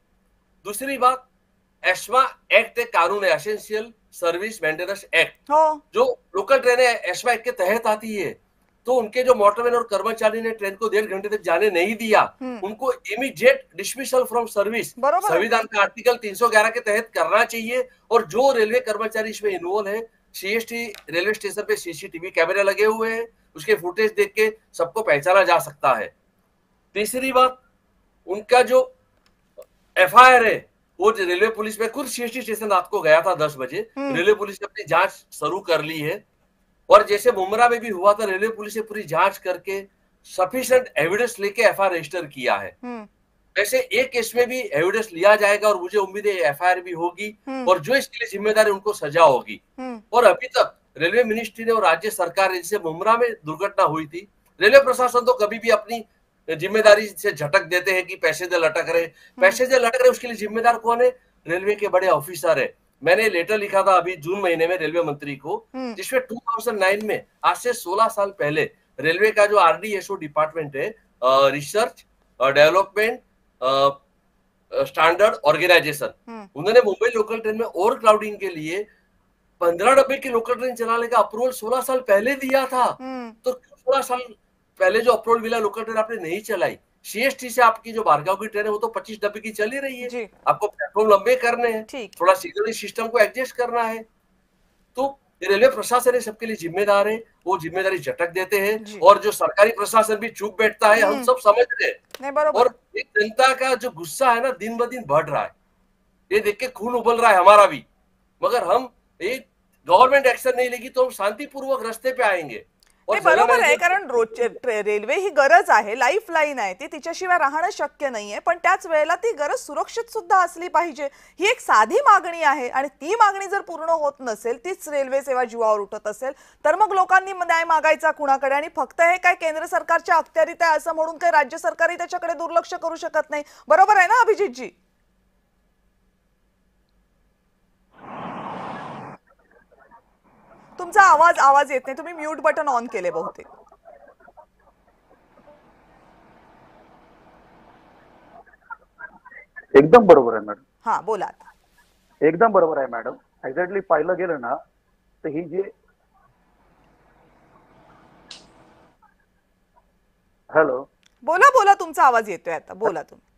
Speaker 8: दूसरी बात, एस्मा एक्ट एक कानून है, एसेंशियल सर्विस मेंटेनेंस एक्ट, जो लोकल ट्रेनें एस्मा एक्ट के तहत आती है, तो उनके जो मोटरमैन और कर्मचारी ने ट्रेन को 1.5 घंटे तक जाने नहीं दिया, उनको इमीडिएट डिसमिसल फ्रॉम सर्विस संविधान का आर्टिकल 311 के तहत करना चाहिए. और जो रेलवे कर्मचारी इसमें इन्वॉल्व है, सीएसटी रेलवे स्टेशन पे सीसीटीवी कैमरे लगे हुए हैं, उसके फुटेज देख के सबको पहचाना जा सकता है. तीसरी बात, उनका जो एफआईआर है वो रेलवे पुलिस में, खुद सीएसटी स्टेशन रात को गया था 10 बजे, रेलवे पुलिस ने अपनी जांच शुरू कर ली है. और जैसे मुमरा में भी हुआ था, रेलवे पुलिस ने पूरी जांच करके सफिशिएंट एविडेंस लेके एफआईआर रजिस्टर किया है. वैसे एक केस में भी एविडेंस लिया जाएगा और मुझे उम्मीद है एफआईआर भी होगी और जो इसके लिए जिम्मेदार है उनको सजा होगी. और अभी तक रेलवे मिनिस्ट्री ने और राज्य सरकार ने, जिससे मुमरा में दुर्घटना हुई थी, रेलवे प्रशासन तो कभी भी अपनी जिम्मेदारी से झटक देते हैं कि पैसेंजर लटक रहे, उसके लिए जिम्मेदार कौन है? रेलवे के बड़े ऑफिसर है। मैंने लेटर लिखा था अभी जून महीने में रेलवे मंत्री को, जिसमें 2009 में, आज से 16 साल पहले, रेलवे का जो RDSO डिपार्टमेंट है, रिसर्च डेवलपमेंट स्टैंडर्ड ऑर्गेनाइजेशन, उन्होंने मुंबई लोकल ट्रेन में ओवर क्राउडिंग के लिए 15 डब्बे की लोकल ट्रेन चलाने का अप्रूवल 16 साल पहले दिया था। तो 16 साल पहले जो अप्रूवल मिला लोकल ट्रेन आपने नहीं चलाई? CST से आपकी जो बारगांव की ट्रेन है वो तो 25 डब्बे की चली रही है, आपको प्लेटफॉर्म लंबे करने हैं, थोड़ा सिग्नलिंग सिस्टम को एडजस्ट करना है। तो रेलवे प्रशासन सबके लिए जिम्मेदार है, वो जिम्मेदारी झटक देते हैं, और जो सरकारी प्रशासन भी चुप बैठता है, हम सब समझ रहे हैं। और एक जनता का जो गुस्सा है ना, दिन ब दिन बढ़ रहा है, ये देख के खून उबल रहा है हमारा भी। मगर हम एक गवर्नमेंट एक्शन नहीं लेगी तो हम शांतिपूर्वक रस्ते पे आएंगे।
Speaker 1: बरोबर आहे, कारण रेल्वे ही गरज आहे, लाईफ लाईन आहे ती, तिच्याशिवाय राहणं शक्य नाहीये, पण त्याच वेळेला ती गरज सुरक्षित सुद्धा असली पाहिजे, ही एक साधी मागणी आहे। आणि ती मागणी जर पूर्ण होत नसेल, तीच रेल्वे सेवा जीवावर उठत असेल, तर मग लोकांनी न्याय मागायचा कुणाकडे? आणि फक्त हे काय केंद्र सरकारच्या अखत्यारीत आहे असं म्हणून काय राज्य सरकारही त्याच्याकडे दुर्लक्ष करू शकत नाही, बरोबर आहे ना अभिजितजी? तुमचा आवाज येत नाही, तुम्ही म्यूट बटन ऑन केले बहुतेक।
Speaker 9: एकदम बरोबर आहे मॅडम।
Speaker 1: हा बोला।
Speaker 9: एकदम बरोबर आहे मॅडम। एक्झॅक्टली पाहिलं गेलं ना तर ही जी, हॅलो
Speaker 1: बोला, तुमचा आवाज येतोय आता, बोला तुम्ही।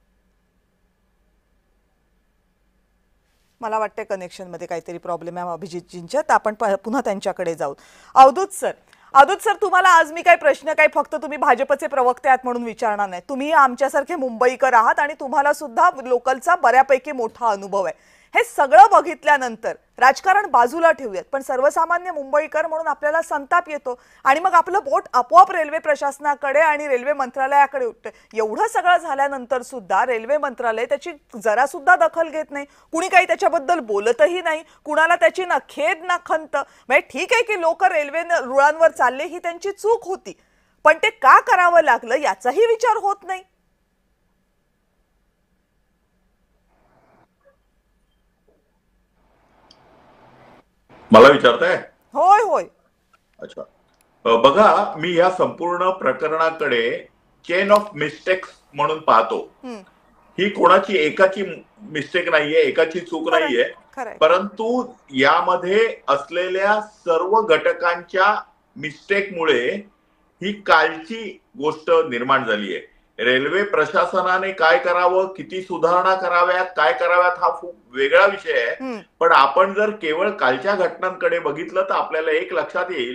Speaker 1: मला वाटतं कनेक्शन मध्ये काहीतरी प्रॉब्लेम आहे अभिजितजींच्या, तर आपण पुन्हा त्यांच्याकडे जाऊ। अवधूत सर, तुम्हाला आज मी काही प्रश्न काही फक्त तुम्ही भाजपचे प्रवक्ते आहात म्हणून विचारणार नाही, तुम्ही आमच्यासारखे मुंबईकर आहात आणि तुम्हाला सुद्धा लोकलचा बऱ्यापैकी मोठा अनुभव आहे। हे सगळं बघितल्यानंतर राजकारण बाजूला ठेवूयात, पण सर्वसामान्य मुंबईकर म्हणून आपल्याला संताप येतो आणि मग आपलं बोट आपोआप रेल्वे प्रशासनाकडे आणि रेल्वे मंत्रालयाकडे उठतं। एवढं सगळं झाल्यानंतर सुद्धा रेल्वे मंत्रालय त्याची जरा सुद्धा दखल घेत नाही, कुणी काही त्याच्याबद्दल बोलतही नाही, कुणाला त्याची ना खेद ना खंत। म्हणजे ठीक आहे की लोक रेल्वे रुळांवर चालले, ही त्यांची चूक होती, पण ते का करावं लागलं याचाही विचार होत नाही।
Speaker 10: मला विचारताय?
Speaker 1: होय।
Speaker 10: अच्छा, बघा, मी या संपूर्ण प्रकरणाकडे चेन ऑफ मिस्टेक्स म्हणून पाहतो। ही कोणाची एकाची मिस्टेक नाहीये, एकाची चूक नाहीये, परंतु यामध्ये असलेल्या सर्व घटकांच्या मिस्टेकमुळे ही कालची गोष्ट निर्माण झाली आहे। रेल्वे प्रशासनाने काय करावं, किती सुधारणा कराव्यात, काय कराव्यात, हा खूप वेगळा विषय आहे। पण आपण जर केवळ कालच्या घटनांकडे बघितलं तर आपल्याला एक लक्षात येईल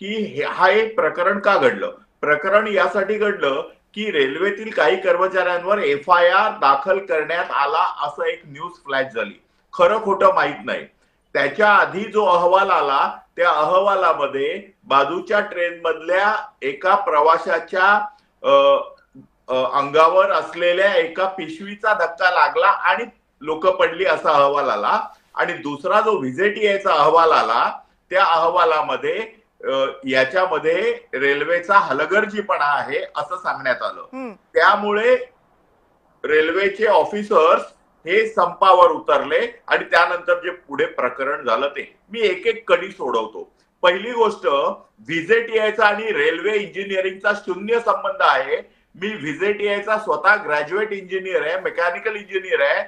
Speaker 10: की हा एक प्रकरण का घडलं। प्रकरण यासाठी घडलं की रेल्वेतील काही कर्मचाऱ्यांवर FIR दाखल करण्यात आला असं एक न्यूज फ्लॅश झाली, खरं खोटं माहित नाही। त्याच्या आधी जो अहवाल आला त्या अहवालामध्ये बाजूच्या ट्रेन मधल्या एका प्रवाशाच्या अंगावर असलेल्या एका पिशवीचा धक्का लागला आणि लोक पडली असा अहवाल आला। आणि दुसरा जो व्हिजेटीआयचा अहवाल आला त्या अहवालामध्ये याच्यामध्ये रेल्वेचा हलगर्जीपणा आहे असं सांगण्यात आलं। त्यामुळे रेल्वेचे ऑफिसर्स हे संपावर उतरले आणि त्यानंतर जे पुढे प्रकरण झालं ते मी एक एक कडी सोडवतो। पहिली गोष्ट, व्हिजेटीआयचा आणि रेल्वे इंजिनिअरिंगचा शून्य संबंध आहे। मी व्हिजेटीआयचा स्वतः ग्रॅज्युएट इंजिनियर आहे, मेकॅनिकल इंजिनियर आहे।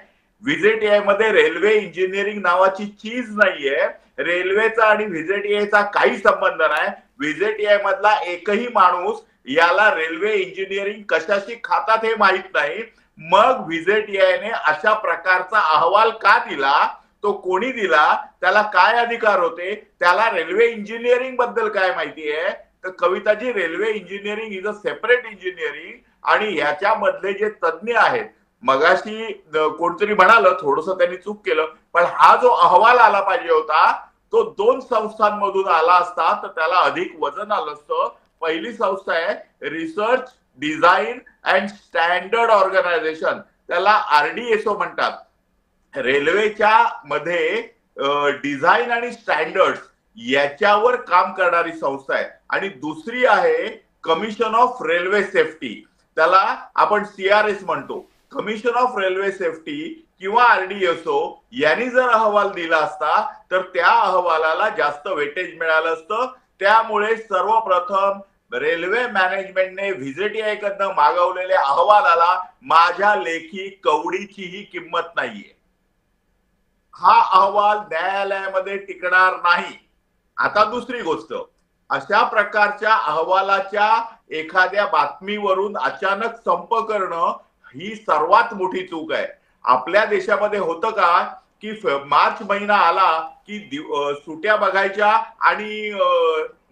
Speaker 10: व्हिजेटीआय मध्ये रेल्वे इंजिनिअरिंग नावाची चीज नाहीये। रेल्वेचा आणि व्हिजेटीआयचा काही संबंध नाही। व्हिजेटीआय मधला एकही माणूस याला रेल्वे इंजिनिअरिंग कशाशी खातात हे माहित नाही। मग व्हिजेटीआयने अशा प्रकारचा अहवाल का दिला, तो कोणी दिला, त्याला काय अधिकार होते, त्याला रेल्वे इंजिनिअरिंग बद्दल काय माहिती आहे? तर Kavitaji, railway engineering is a separate engineering आणि याच्यामधले जे तज्ञ आहेत, मगाशी कोणतरी म्हणालं थोडंसं त्यांनी चूक केलं, पण हा जो अहवाल आला पाहिजे होता तो 2 संस्थांमधून आला असता तर त्याला अधिक वजन आलं असतं। पहिली संस्था आहे research design and standard organisation, त्याला RDSO म्हणतात। रेल्वेच्या मध्ये डिझाईन आणि स्टँडर्ड याच्यावर काम करणारी संस्था आहे. आणि दुसरी आहे कमिशन ऑफ रेल्वे सेफ्टी, त्याला आपण CRS म्हणतो. कमिशन ऑफ रेल्वे सेफ्टी किंवा RDSO यांनी जर अहवाल दिला असता तर त्या अहवालाला जास्त वेटेज मिळालं असतं. त्यामुळे सर्वप्रथम रेल्वे मॅनेजमेंटने VJTI कडनं मागवलेल्या अहवालाला माझ्या लेखी कवडीचीही किंमत नाहीये. हा अहवाल न्यायालयामध्ये टिकणार नाही. आता दुसरी गोष्ट, अशा प्रकारच्या अहवालाच्या एखाद्या बातमीवरून अचानक संप करणं ही सर्वात मोठी चूक आहे. आपल्या देशामध्ये होतं का की मार्च महिना आला की सुट्या बघायच्या आणि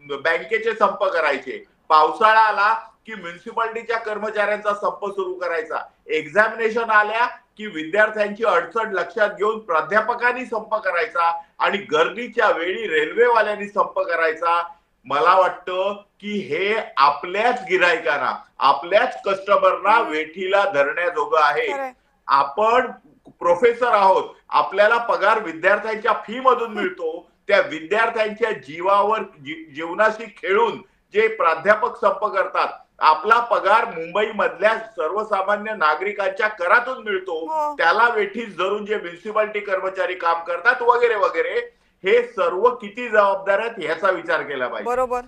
Speaker 10: बँकेचे संप करायचे. पावसाळा आला की म्युन्सिपाल्टीच्या कर्मचाऱ्यांचा संप सुरू करायचा. एक्झामिनेशन आल्या की विद्यार्थ्यांची अडचण लक्षात घेऊन प्राध्यापकांनी संप करायचा आणि गर्दीच्या वेळी रेल्वेवाल्यांनी संप करायचा. मला वाटतं की हे आपल्याच गिरायकांना, आपल्याच कस्टमरना वेठीला धरण्याजोगं आहे. आपण प्रोफेसर आहोत, आपल्याला पगार विद्यार्थ्यांच्या फी मधून मिळतो. त्या विद्यार्थ्यांच्या जीवावर जीवनाशी खेळून जे प्राध्यापक संप करतात, आपला पगार मुंबई मधल्या सर्वसामान्य नागरिकांच्या करातून मिळतो. त्याला वेठीस धरून जे म्युन्सिपाल्टी कर्मचारी काम करतात वगैरे वगैरे, हे सर्व किती जबाबदार आहेत ह्याचा विचार केला पाहिजे.
Speaker 1: बरोबर.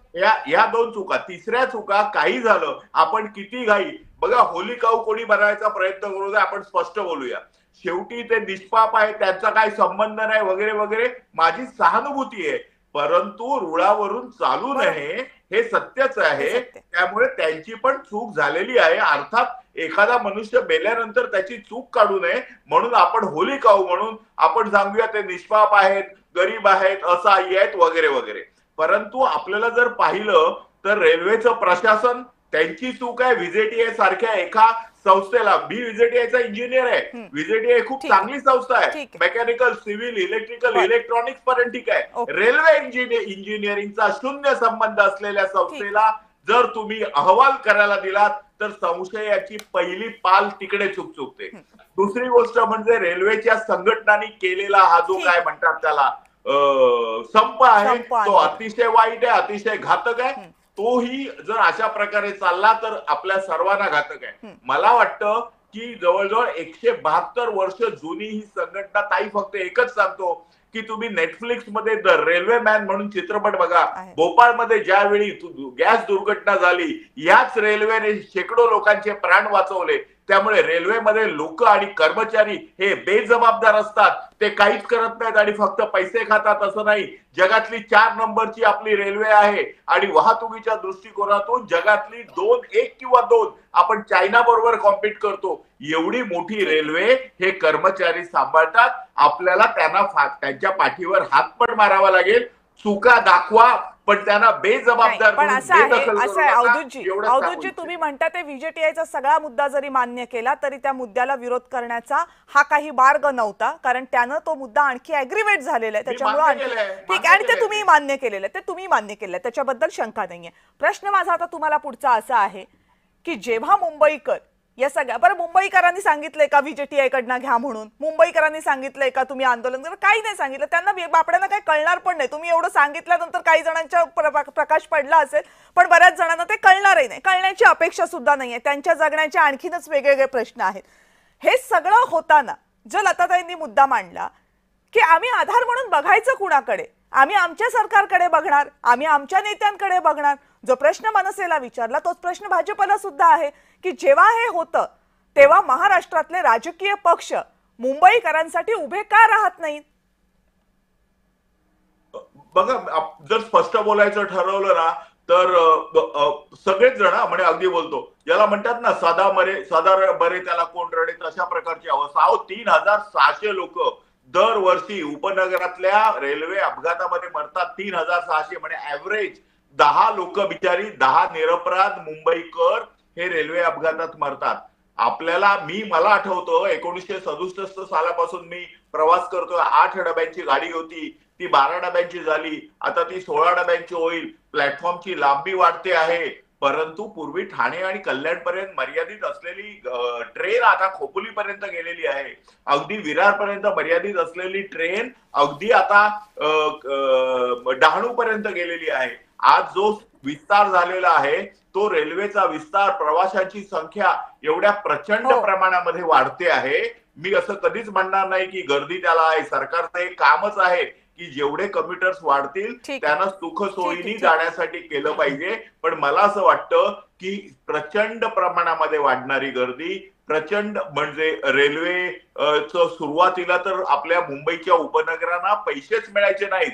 Speaker 10: या दोन चुका. तिसऱ्या चुका, काही झालं आपण किती घाई, बघा होली काऊ कोणी बनवायचा प्रयत्न करू द्या, आपण स्पष्ट बोलूया. शेवटी ते निष्पाप आहे, त्यांचा काही संबंध नाही वगैरे वगैरे, माझी सहानुभूती आहे. परंतु रुळावरून चालू नये हे सत्यच आहे. त्यामुळे त्यांची पण चूक झालेली आहे. अर्थात एखादा मनुष्य मेल्यानंतर त्याची चूक काढू नये म्हणून आपण होली काऊ म्हणून आपण सांगूया ते निष्पाप आहेत, गरीब आहेत, असहाय्य आहेत वगैरे वगैरे. परंतु आपल्याला जर पाहिलं तर रेल्वेचं प्रशासन, त्यांची चूक आहे. VJTI सारख्या एका संस्थेला, मी VJTIचा इंजिनियर आहे, VJTI खूप चांगली संस्था आहे, मेकॅनिकल, सिव्हिल, इलेक्ट्रिकल, इलेक्ट्रॉनिक्स पर्यंत ठीक आहे. रेल्वे इंजिनिअरिंगचा शून्य संबंध असलेल्या संस्थेला जर तुम्ही अहवाल करायला दिलात तर संशयाची पहिली पाल तिकडे चुकते. दुसरी गोष्ट म्हणजे रेल्वेच्या संघटनांनी केलेला हा जो काय म्हणतात त्याला संप आहे, तो अतिशय वाईट आहे, अतिशय घातक आहे. तोही जर अशा प्रकारे चालला तर आपल्या सर्वांना घातक आहे. मला वाटतं की जवळजवळ 172 वर्ष जुनी ही संघटना. ताई फक्त एकच सांगतो की तुम्ही नेटफ्लिक्स मध्ये द रेल्वे मॅन म्हणून चित्रपट बघा. भोपाळमध्ये ज्यावेळी गॅस दुर्घटना झाली, याच रेल्वेने शेकडो लोकांचे प्राण वाचवले. त्यामुळे रेल्वेमध्ये लोक आणि कर्मचारी हे बेजबाबदार असतात, ते काहीच करत नाहीत आणि फक्त पैसे खातात असं नाही. जगातली 4 नंबरची आपली रेल्वे आहे आणि वाहतुकीच्या दृष्टिकोनातून जगातली 1 किंवा 2 आपण चायना बरोबर कॉम्पीट करतो. एवढी मोठी रेल्वे हे कर्मचारी सांभाळतात. आपल्याला त्यांच्या पाठीवर हात पण मारावा लागेल, चुका दाखवा, पण त्यांना बेजबाबदार.
Speaker 1: पण असं आहे अवधूतजी, तुम्ही म्हणता ते VJTIचा सगळा मुद्दा जरी मान्य केला तरी त्या मुद्द्याला विरोध करण्याचा हा काही मार्ग नव्हता, कारण त्यानं तो मुद्दा आणखी ऍग्रिवेट झालेला आहे. त्याच्यामुळे ठीक आहे, आणि ते तुम्ही मान्य केलेलं आहे, त्याच्याबद्दल शंका नाहीये. प्रश्न माझा आता तुम्हाला पुढचा असा आहे की जेव्हा मुंबईकर या सगळ्या, बरं मुंबईकरांनी सांगितलंय का VJTI कडनं घ्या म्हणून? मुंबईकरांनी सांगितलंय का तुम्ही आंदोलन करा? काही नाही सांगितलं. त्यांना बापड्यांना काही कळणार पण नाही. तुम्ही एवढं सांगितल्यानंतर काही जणांच्या प्रकाश पडला असेल, पण बऱ्याच जणांना ते कळणारही नाही, कळण्याची अपेक्षा सुद्धा नाहीये. त्यांच्या जगण्याचे आणखीनच वेगवेगळे प्रश्न आहेत. हे सगळं होताना जो लताताईंनी मुद्दा मांडला की आम्ही आधार म्हणून बघायचं कुणाकडे, आम्ही आमच्या सरकारकडे बघणार, आम्ही आमच्या नेत्यांकडे बघणार. जो प्रश्न मनसेला विचारला तोच प्रश्न भाजपला सुद्धा आहे की जेव्हा हे होतं तेव्हा महाराष्ट्रातले राजकीय पक्ष मुंबईकरांसाठी उभे का राहत नाहीत?
Speaker 10: बघा, जर स्पष्ट बोलायचं ठरवलं ना तर सगळेच जण म्हणजे अगदी बोलतो, याला म्हणतात ना सदा बरे त्याला कोण रडे, तशा प्रकारची अवस्था. 3600 लोक दरवर्षी उपनगरातल्या रेल्वे अपघातामध्ये मरतात. 3600 म्हणजे ऍव्हरेज 10 लोक बिचारी, 10 निरपराध मुंबईकर हे रेल्वे अपघातात मरतात. मला आठवतं 1967 सालापासून मी प्रवास करतोय. 8 डब्यांची गाडी होती, ती 12 डब्यांची झाली, आता ती 16 डब्यांची होईल. प्लॅटफॉर्मची लांबी वाढते आहे. परंतु पूर्वी ठाणे आणि कल्याणपर्यंत मर्यादित असलेली ट्रेन आता खोपोलीपर्यंत गेलेली आहे. अगदी विरारपर्यंत मर्यादित असलेली ट्रेन अगदी आता डहाणूपर्यंत गेलेली आहे. आज जो विस्तार झालेला आहे तो रेल्वेचा विस्तार, प्रवाशांची संख्या एवढ्या प्रचंड प्रमाणामध्ये वाढते आहे. मी असं कधीच म्हणणार नाही की गर्दी त्याला आहे. सरकारचं एक कामच आहे की जेवढे कम्युटर्स वाढतील त्यांना सुखसोयीने जाण्यासाठी केलं पाहिजे. पण मला असं वाटतं की प्रचंड प्रमाणामध्ये वाढणारी गर्दी, प्रचंड म्हणजे रेल्वे सुरुवातीला तर आपल्या मुंबईच्या उपनगरांना पैसेच मिळायचे नाहीत,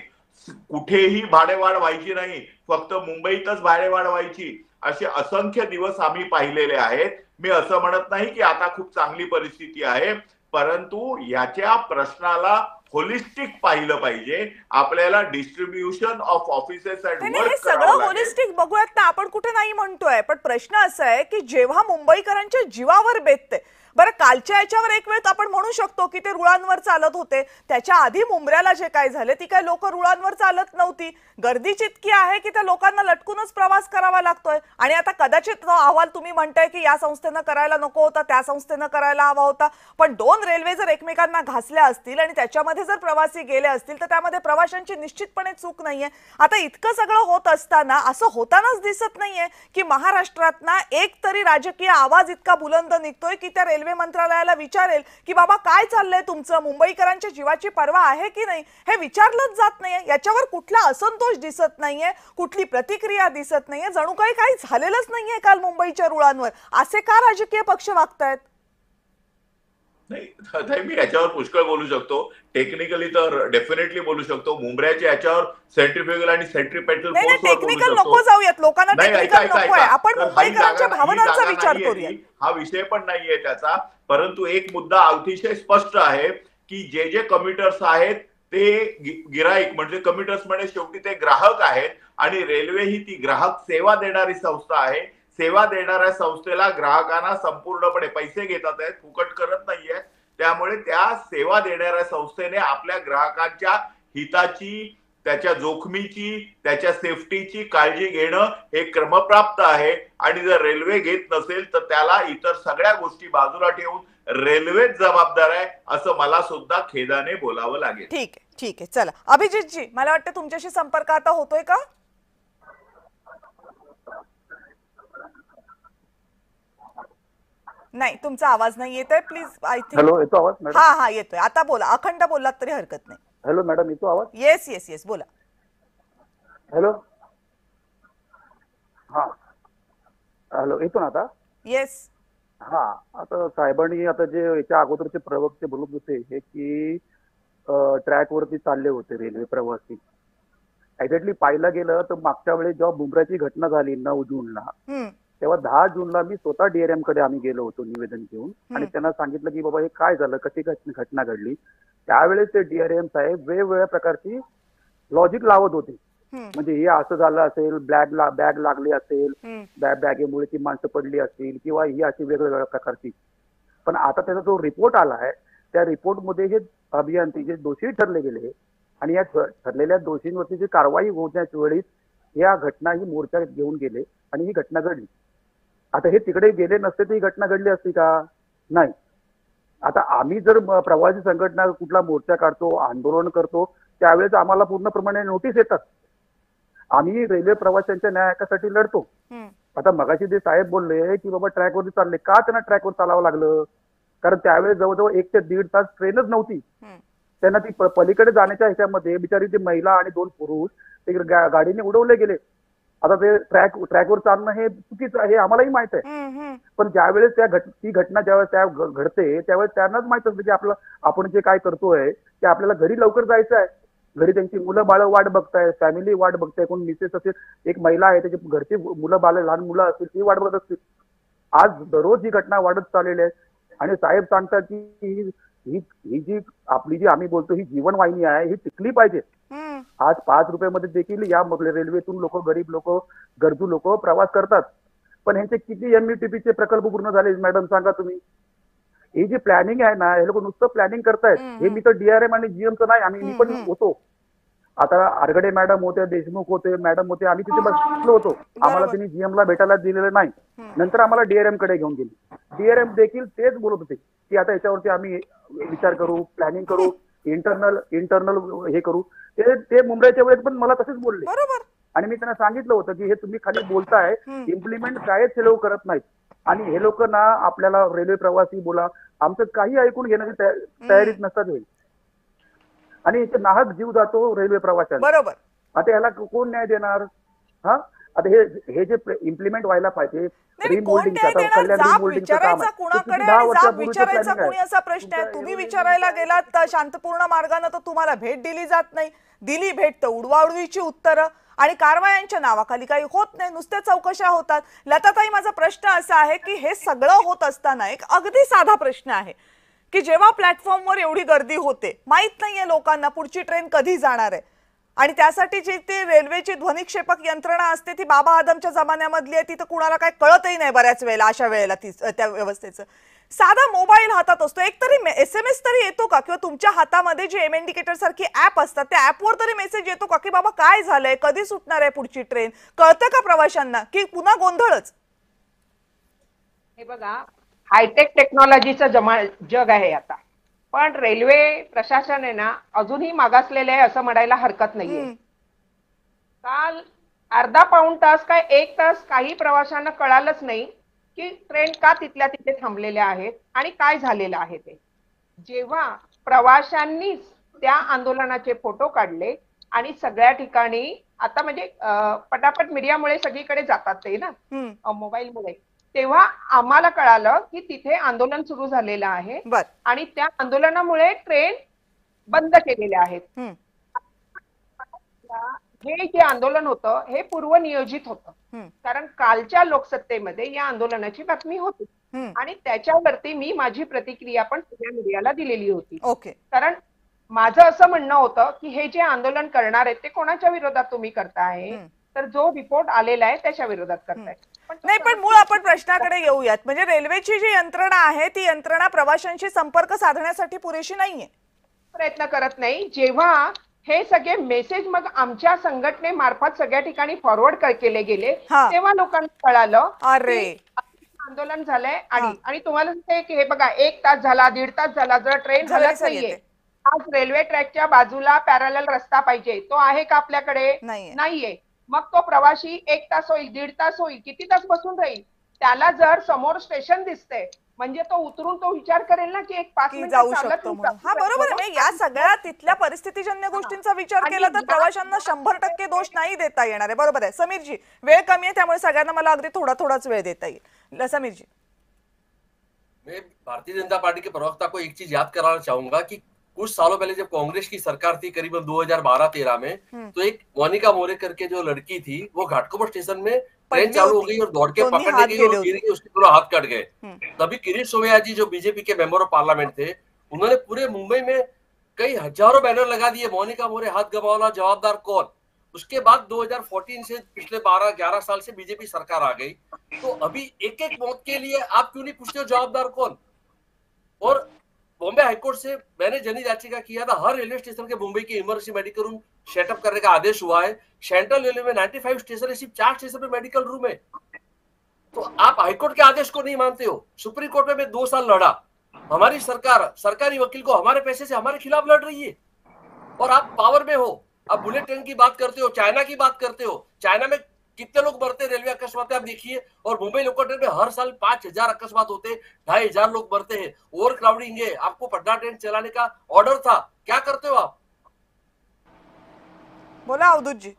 Speaker 10: कुठेही भाडेवाढ व्हायची नाही, फक्त मुंबईतच भाडेवाढ व्हायची. असे असंख्य दिवस आम्ही पाहिलेले आहेत. मी असं म्हणत नाही की आता खूप चांगली परिस्थिती आहे, परंतु याच्या प्रश्नाला होलिस्टिक पाहिलं पाहिजे. आपल्याला distribution of offices and work
Speaker 1: हे सगळं होलिस्टिक बघूयात ना, आपण कुठे नाही म्हणतोय. पण प्रश्न असा आहे की जेव्हा मुंबईकरांच्या जीवावर बेतते, बरं कालच्या याच्यावर एक वेळ आपण म्हणू शकतो की ते रुळांवर चालत होते, त्याच्या आधी मुंबऱ्याला जे काय झाले ती काय लोक रुळांवर चालत नव्हती. गर्दीच इतकी आहे की त्या लोकांना लटकूनच प्रवास करावा लागतोय. आणि आता कदाचित तो अहवाल तुम्ही म्हणताय की या संस्थेनं करायला नको होता, त्या संस्थेनं करायला हवा होता, पण दोन रेल्वे जर एकमेकांना घासल्या असतील आणि त्याच्यामध्ये जर प्रवासी गेले असतील तर त्यामध्ये प्रवाशांची निश्चितपणे चूक नाहीये. आता इतकं सगळं होत असताना असं होतानाच दिसत नाहीये की महाराष्ट्रातना एक तरी राजकीय आवाज इतका बुलंद निघतोय की त्या रेल्वे मंत्रालयाला विचारेल की बाबा काय चाललंय तुमचं, मुंबईकरांच्या जीवाची पर्वा आहे की नाही, हे विचारलंच जात नाहीये. याच्यावर कुठला असंतोष दिसत नाहीये, कुठली प्रतिक्रिया दिसत नाहीये. जणू काही झालेलंच नाहीये काल मुंबईच्या रुळांवर. असे का राजकीय पक्ष वागतायत?
Speaker 10: नाही, मी याच्यावर पुष्कळ बोलू शकतो. टेक्निकली तर डेफिनेटली बोलू शकतो. मुंबऱ्याच्या याच्यावर सेंट्रिफ्युगल आणि सेंट्रिपेटल
Speaker 1: टेक्निकल नको जाऊयात, लोकांना टेक्निकल नकोय. आपण मुंबईकरांच्या भावनांचा विचार करूया.
Speaker 10: हा विषय पण नाहीये त्याचा. परंतु एक मुद्दा अतिशय स्पष्ट आहे की जे जे कम्युटर्स आहेत ते गिराईक म्हणजे कम्युटर्स म्हणजे शेवटी ते ग्राहक आहेत आणि रेल्वे ही ती ग्राहक सेवा देणारी संस्था आहे. सेवा देणाऱ्या संस्थेला ग्राहकांना संपूर्णपणे पैसे घेतात आहेत, फुकट करत नाहीये. त्यामुळे त्या सेवा देणाऱ्या संस्थेने आपल्या ग्राहकांच्या हिताची, त्याच्या जोखमीची, त्याच्या सेफ्टीची काळजी घेणं हे क्रमप्राप्त आहे. आणि जर रेल्वे घेत नसेल तर त्याला इतर सगळ्या गोष्टी बाजूला ठेवून रेल्वेच जबाबदार आहे असं मला सुद्धा खेदाने बोलावं लागेल.
Speaker 1: ठीक आहे. चला अभिजितजी, मला वाटतं तुमच्याशी संपर्क आता होतोय का? नाही, तुमचा आवाज नाही येतोय. Please I think.
Speaker 9: हॅलो, येतो आवाज मॅडम?
Speaker 1: हा येतोय. आता बोला, अखंड बोललात तरी हरकत नाही.
Speaker 9: हॅलो मॅडम, येतो आवाज?
Speaker 1: येस बोला.
Speaker 9: हॅलो, हा हॅलो, येतो ना आता?
Speaker 1: येस.
Speaker 9: हा, आता साहेबांनी आता जे याच्या अगोदरचे प्रवक्ते बोलत होते हे की ट्रॅकवरती चालले होते रेल्वे प्रवासी. एक्झॅक्टली पाहायला गेलं तर मागच्या वेळेस जेव्हा मुंबईची घटना झाली 9 जूनला, तेव्हा 10 जूनला मी स्वतः DRM कडे आम्ही गेलो होतो निवेदन घेऊन आणि त्यांना सांगितलं की बाबा हे काय झालं, कशी घटना घडली. त्यावेळेस ते DRM साहेब वेगवेगळ्या प्रकारची लॉजिक लावत होते. म्हणजे हे असं झालं असेल, बॅग लागली असेल, बॅगेमुळे ती माणसं पडली असतील किंवा ही अशी वेगवेगळ्या प्रकारची. पण आता त्याचा जो रिपोर्ट आला आहे त्या रिपोर्टमध्ये हे अभियंते जे दोषी ठरले गेले आणि या ठरलेल्या दोषींवरती जी कारवाई होण्याच्या वेळी या घटना ही मोर्चा घेऊन गेले आणि ही घटना घडली. आता हे तिकडे गेले नसते तर ही घटना घडली असती का? नाही. आता आम्ही जर प्रवासी संघटना कुठला मोर्चा काढतो, आंदोलन करतो, त्यावेळेस आम्हाला पूर्णप्रमाणे नोटीस येतात. आम्ही रेल्वे प्रवाशांच्या न्याय हक्कासाठी लढतो. आता मगाशी ते साहेब बोलले की बाबा ट्रॅकवरती चालले, का त्यांना ट्रॅकवर चालावं लागलं? कारण त्यावेळेस जवळजवळ 1 ते 1.5 तास ट्रेनच नव्हती. त्यांना ती पलीकडे जाण्याच्या ह्याच्यामध्ये बिचारी ती महिला आणि 2 पुरुष ते गाडीने उडवले गेले. आता ते ट्रॅकवर चालणं हे चुकीचं आहे, आम्हालाही माहित आहे. पण ज्यावेळेस ती घटना ज्यावेळेस त्या घडते त्यावेळेस त्यांनाच माहित असतं की आपण जे काय करतोय ते आपल्याला घरी लवकर जायचं आहे. घरी त्यांची मुलं बाळ वाट बघताय, फॅमिली वाट बघताय, कोण मिसेस असेल, एक महिला आहे त्याची घरची मुलं बाळ लहान मुलं असतील ती वाट बघत असतील. आज दररोज ही घटना वाढत चाललेली आहे आणि साहेब सांगतात की ही जी आपली जी आम्ही बोलतो ही जीवनवाहिनी आहे ही टिकली पाहिजे. आज 5 रुपयामध्ये देखील या रेल्वेतून लोक, गरीब लोक, गरजू लोक प्रवास करतात. पण ह्यांचे किती MUTPचे प्रकल्प पूर्ण झाले मॅडम सांगा तुम्ही? ही जी प्लॅनिंग आहे ना, हे लोक नुसतं प्लॅनिंग करतायत. हे मी तर DRM आणि GMचं नाही, मी पण होतो. आता आरगडे मॅडम होते, देशमुख होते, मॅडम होते, आम्ही तिथे बसलो होतो. आम्हाला त्यांनी जीएम ला भेटायला दिलेलं नाही. नंतर आम्हाला डीआरएम कडे घेऊन गेले. डीआरएम देखील तेच बोलत होते की आता याच्यावरती आम्ही विचार करू, प्लॅनिंग करू, इंटरनल हे करू. ते मुंबईच्या वेळेस पण मला तसेच बोलले. आणि मी त्यांना सांगितलं होतं की हे तुम्ही खाली बोलताय, इम्प्लिमेंट कायच हे लोक करत नाहीत. आणि हे लोक ना आपल्याला रेल्वे प्रवासी बोला, आमचं काही ऐकून घेण्याची तयारीच नसतात. होईल आणि इथे नाहक जीव जातो रेल्वे प्रवाशांना.
Speaker 1: बरोबर.
Speaker 9: आता याला कोण न्याय देणार? हा, आता हे जे इम्प्लिमेंट व्हायला पाहिजे,
Speaker 1: विचारायचा कुणाकडे, विचारायचा कोणी असा प्रश्न आहे. तुम्ही विचारायला गेलात तर शांतपूर्ण मार्गाने तर तुम्हाला भेट दिली जात नाही. दिली भेट तर उडवाउडवीची उत्तरं आणि कारवायांच्या नावाखाली काही होत नाही, नुसत्या चौकशा होतात. लताताई, माझा प्रश्न असा आहे की हे सगळं होत असताना एक अगदी साधा प्रश्न आहे की जेव्हा प्लॅटफॉर्मवर एवढी गर्दी होते, माहित नाहीये लोकांना पुढची ट्रेन कधी जाणार आहे, आणि त्यासाठी जी ती रेल्वेची ध्वनिक्षेपक यंत्रणा असते ती बाबा आदमच्या जमान्यामधली आहे, तिथं कुणाला काय कळतही नाही बऱ्याच वेळेला. अशा वेळेला त्या व्यवस्थेचं साधा मोबाईल हातात असतो, एक तरी SMS तरी येतो का? किंवा तुमच्या हातामध्ये जे एम इंडिकेटर सारखी ऍप असतात त्या ऍपवर तरी मेसेज येतो का की बाबा काय झालंय, कधी सुटणार आहे पुढची ट्रेन? कळतं का प्रवाशांना की पुन्हा गोंधळच?
Speaker 5: हे बघा, हायटेक टेक्नॉलॉजीचं जग आहे आता, पण रेल्वे प्रशासन आहे ना अजूनही मागासलेले आहे असं म्हणायला हरकत नाहीये. काल अर्धा पाऊण तास काय 1 तास काही प्रवाशांना कळालंच नाही की ट्रेन का तिथल्या तिथे थांबलेल्या आहेत आणि काय झालेलं आहे ते. जेव्हा प्रवाशांनीच त्या आंदोलनाचे फोटो काढले आणि सगळ्या ठिकाणी आता म्हणजे पटापट मीडियामुळे सगळीकडे जातात ते ना मोबाईलमुळे, तेव्हा आम्हाला कळालं की तिथे आंदोलन सुरू झालेलं आहे आणि त्या आंदोलनामुळे ट्रेन बंद केलेल्या आहेत. हे जे आंदोलन होतं हे पूर्वनियोजित होतं, कारण कालच्या लोकसत्तेमध्ये या आंदोलनाची बातमी होती आणि त्याच्यावरती मी माझी प्रतिक्रिया पण सगळ्या मीडियाला दिलेली होती. कारण माझं असं म्हणणं होतं की हे जे आंदोलन करणार आहेत ते कोणाच्या विरोधात तुम्ही करताय, तर जो रिपोर्ट आलेला आहे त्याच्या विरोधात करताय.
Speaker 1: नाही, पण मूळ आपण प्रश्नाकडे येऊयात. म्हणजे रेल्वेची जी यंत्रणा आहे ती यंत्रणा प्रवाशांशी संपर्क साधण्यासाठी पुरेशी नाहीये,
Speaker 5: प्रयत्न करत नाही. जेव्हा हे सगळे मेसेज मग आमच्या संघटनेमार्फत सगळ्या ठिकाणी फॉरवर्ड केले गेले तेव्हा लोकांना कळालं अरे आंदोलन झालंय. आणि तुम्हाला सांगते की हे बघा 1 तास झाला, 1.5 तास झाला, जर ट्रेन हलत नाहीये. आज रेल्वे ट्रॅकच्या बाजूला पॅरलल रस्ता पाहिजे, तो आहे का आपल्याकडे? नाहीये. मग तो प्रवासी 1 तास होईल, 1.5 तास होईल, किती तास बसून राहील? त्याला जर समोर स्टेशन दिसतंय म्हणजे तो उतरून तो विचार करेल ना की 1 5 मिनिट
Speaker 1: जाऊ शकतो म्हणून. हा, बरोबर आहे. या सगळ्या तिथल्या परिस्थितीजन्य गोष्टींचा विचार केला तर प्रवाशांना 100% दोष नाही देता येणार आहे. बरोबर आहे समीरजी, वेळ कमी आहे त्यामुळे सगळ्यांना मला अगदी थोडाच वेळ देता येईल. समीरजी,
Speaker 8: मैं भारतीय जनता पार्टी के प्रवक्ता को एक चीज याद कराना चाहूंगा कि कुछ सालों पहले जब कांग्रेस की सरकार थी करीबन 2012-13 में, तो एक मोनिका मोरे करके जो लड़की थी वो घाटकोपर स्टेशन में ट्रेन चालू हो गई और दौड़ के पकड़ने गई और गिर गई, उसके दोनों हाथ कट गए. तभी किरीट सोमैया जी जो BJP K member of parliament थे, उन्होंने पूरे मुंबई में कई हजारों बैनर लगा दिए, मोनिका मोरे हाथ गंवाना, जवाबदार कौन. उसके बाद 2014 से पिछले 12-11 साल से बीजेपी सरकार आ गई, तो अभी एक मौत के लिए आप क्यों नहीं पूछते हो जवाबदार कौन? और बॉम्बे हाईकोर्ट से मैंने जनहित याचिका किया था, हर रेलवे स्टेशन के मुंबई के इमरजेंसी मेडिकल रूम सेटअप करने का आदेश हुआ है. सेंट्रल रेलवे में 95 स्टेशन है, सिर्फ 4 स्टेशन पे मेडिकल रूम है. तो आप हाईकोर्ट के आदेश को नहीं मानते हो. सुप्रीम कोर्ट में मैं 2 साल लड़ा, हमारी सरकार सरकारी वकील को हमारे पैसे से हमारे खिलाफ लड़ रही है और आप पावर में हो. आप बुलेट ट्रेन की बात करते हो, चाइना की बात करते हो. चाइना में कितने लोग मरते रेलवे अकस्मात आप देखिए, और मुंबई लोकल ट्रेन में हर साल 5000 अकस्मात होते, 2500 लोग मरते हैं. ओवर क्राउडिंग है. आपको पटना ट्रेन चलाने का ऑर्डर था, क्या करते हो आप?
Speaker 1: बोला अवधूतजी.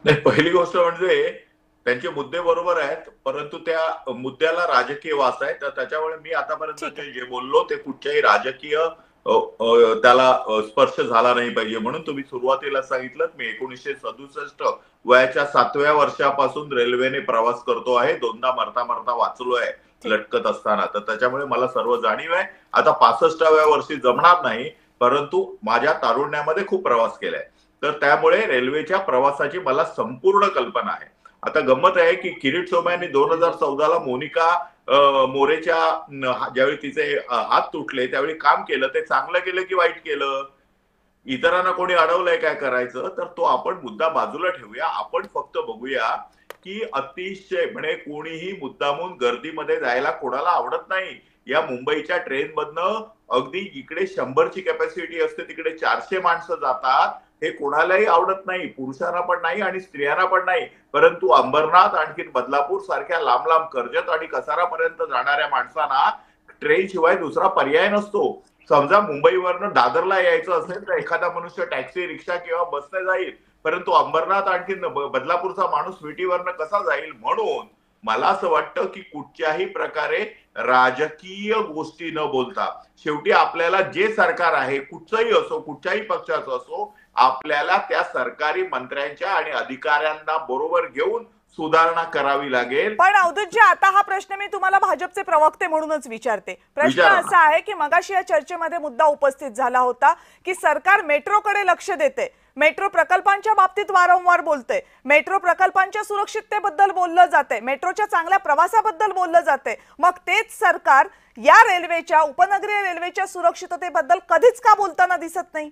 Speaker 10: नाही, पहिली गोष्ट म्हणजे त्यांचे मुद्दे बरोबर आहेत, परंतु त्या मुद्द्याला राजकीय वास आहे. तर त्याच्यामुळे मी आतापर्यंत जे बोललो ते कुठच्याही राजकीय त्याला स्पर्श झाला नाही पाहिजे म्हणून तुम्ही सुरुवातीला सांगितलं. मी 1967 वयाच्या 7व्या वर्षापासून रेल्वेने प्रवास करतो आहे. 2दा मरता वाचलो आहे लटकत असताना, तर त्याच्यामुळे मला सर्व जाणीव आहे. आता 65व्या वर्षी जमणार नाही, परंतु माझ्या तारुण्यामध्ये खूप प्रवास केलाय, तर त्यामुळे रेल्वेच्या प्रवासाची मला संपूर्ण कल्पना आहे. आता गंमत आहे की किरीट सोमय्यांनी 2014ला मोनिका मोरेच्या ज्यावेळी तिचे हात तुटले त्यावेळी काम केलं, ते चांगलं केलं की वाईट केलं? इतरांना कोणी अडवलंय काय करायचं, तर तो आपण मुद्दा बाजूला ठेवूया. आपण फक्त बघूया की अतिशय म्हणजे कोणीही मुद्दामून गर्दीमध्ये जायला कोणाला आवडत नाही. या मुंबईच्या ट्रेन मधनं अगदी इकडे 100ची कॅपॅसिटी असते तिकडे 400 माणसं जातात. हे कोणालाही आवडत नाही, पुरुषांना पण नाही आणि स्त्रियांना पण नाही. परंतु अंबरनाथ आणखी बदलापूर सारख्या लांब लांब कर्जत आणि कसारापर्यंत जाणाऱ्या माणसांना ट्रेन शिवाय दुसरा पर्याय नसतो. समजा मुंबईवरनं दादरला यायचं असेल तर एखादा मनुष्य टॅक्सी, रिक्षा किंवा बसने जाईल, परंतु अंबरनाथ आणखी बदलापूरचा माणूस विटीवरनं कसा जाईल? म्हणून मला असं वाटतं की कुठच्याही प्रकारे राजकीय गोष्टी न बोलता शेवटी आपल्याला जे सरकार आहे कुठचंही असो, कुठच्याही पक्षाचं असो, आपल्याला त्या सरकारी मंत्र्यांच्या आणि अधिकाऱ्यांना बरोबर घेऊन सुधारणा करावी लागेल.
Speaker 1: पण अवधूतजी, आता हा प्रश्न मी तुम्हाला भाजपचे प्रवक्ते म्हणूनच विचारते. प्रश्न असा आहे की मगाशी या चर्चेमध्ये मुद्दा उपस्थित झाला होता की सरकार मेट्रोकडे लक्ष देते, मेट्रो प्रकल्पांच्या बाबतीत वारंवार बोलते, मेट्रो प्रकल्पांच्या सुरक्षिततेबद्दल बोललं जाते, मेट्रोच्या चांगल्या प्रवासाबद्दल बोललं जाते. मग तेच सरकार या रेल्वेच्या, उपनगरीय रेल्वेच्या सुरक्षिततेबद्दल कधीच का बोलताना दिसत नाही?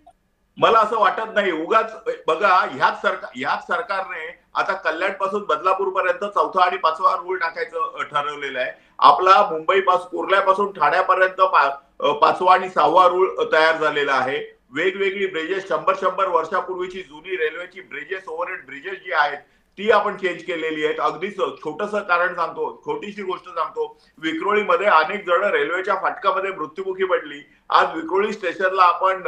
Speaker 10: मला असं वाटत नाही. उगाच बघा, ह्याच सरकारने आता कल्याण पासून बदलापूर पर्यंत 4था आणि 5वा रूळ टाकायचं ठरवलेलं आहे. आपला मुंबई पासून कुर्ल्यापासून ठाण्यापर्यंत 5वा आणि 6वा रूळ तयार झालेला आहे. वेगवेगळी ब्रिजेस, 100 वर्षापूर्वीची जुनी रेल्वेची ब्रिजेस, ओव्हरहेड ब्रिजेस जी आहेत ती आपण चेंज केलेली आहेत. अगदी छोटंसं कारण सांगतो, छोटीशी गोष्ट सांगतो. विक्रोळीमध्ये अनेक जण रेल्वेच्या फाटकामध्ये मृत्युमुखी पडली. आज विक्रोळी स्टेशनला आपण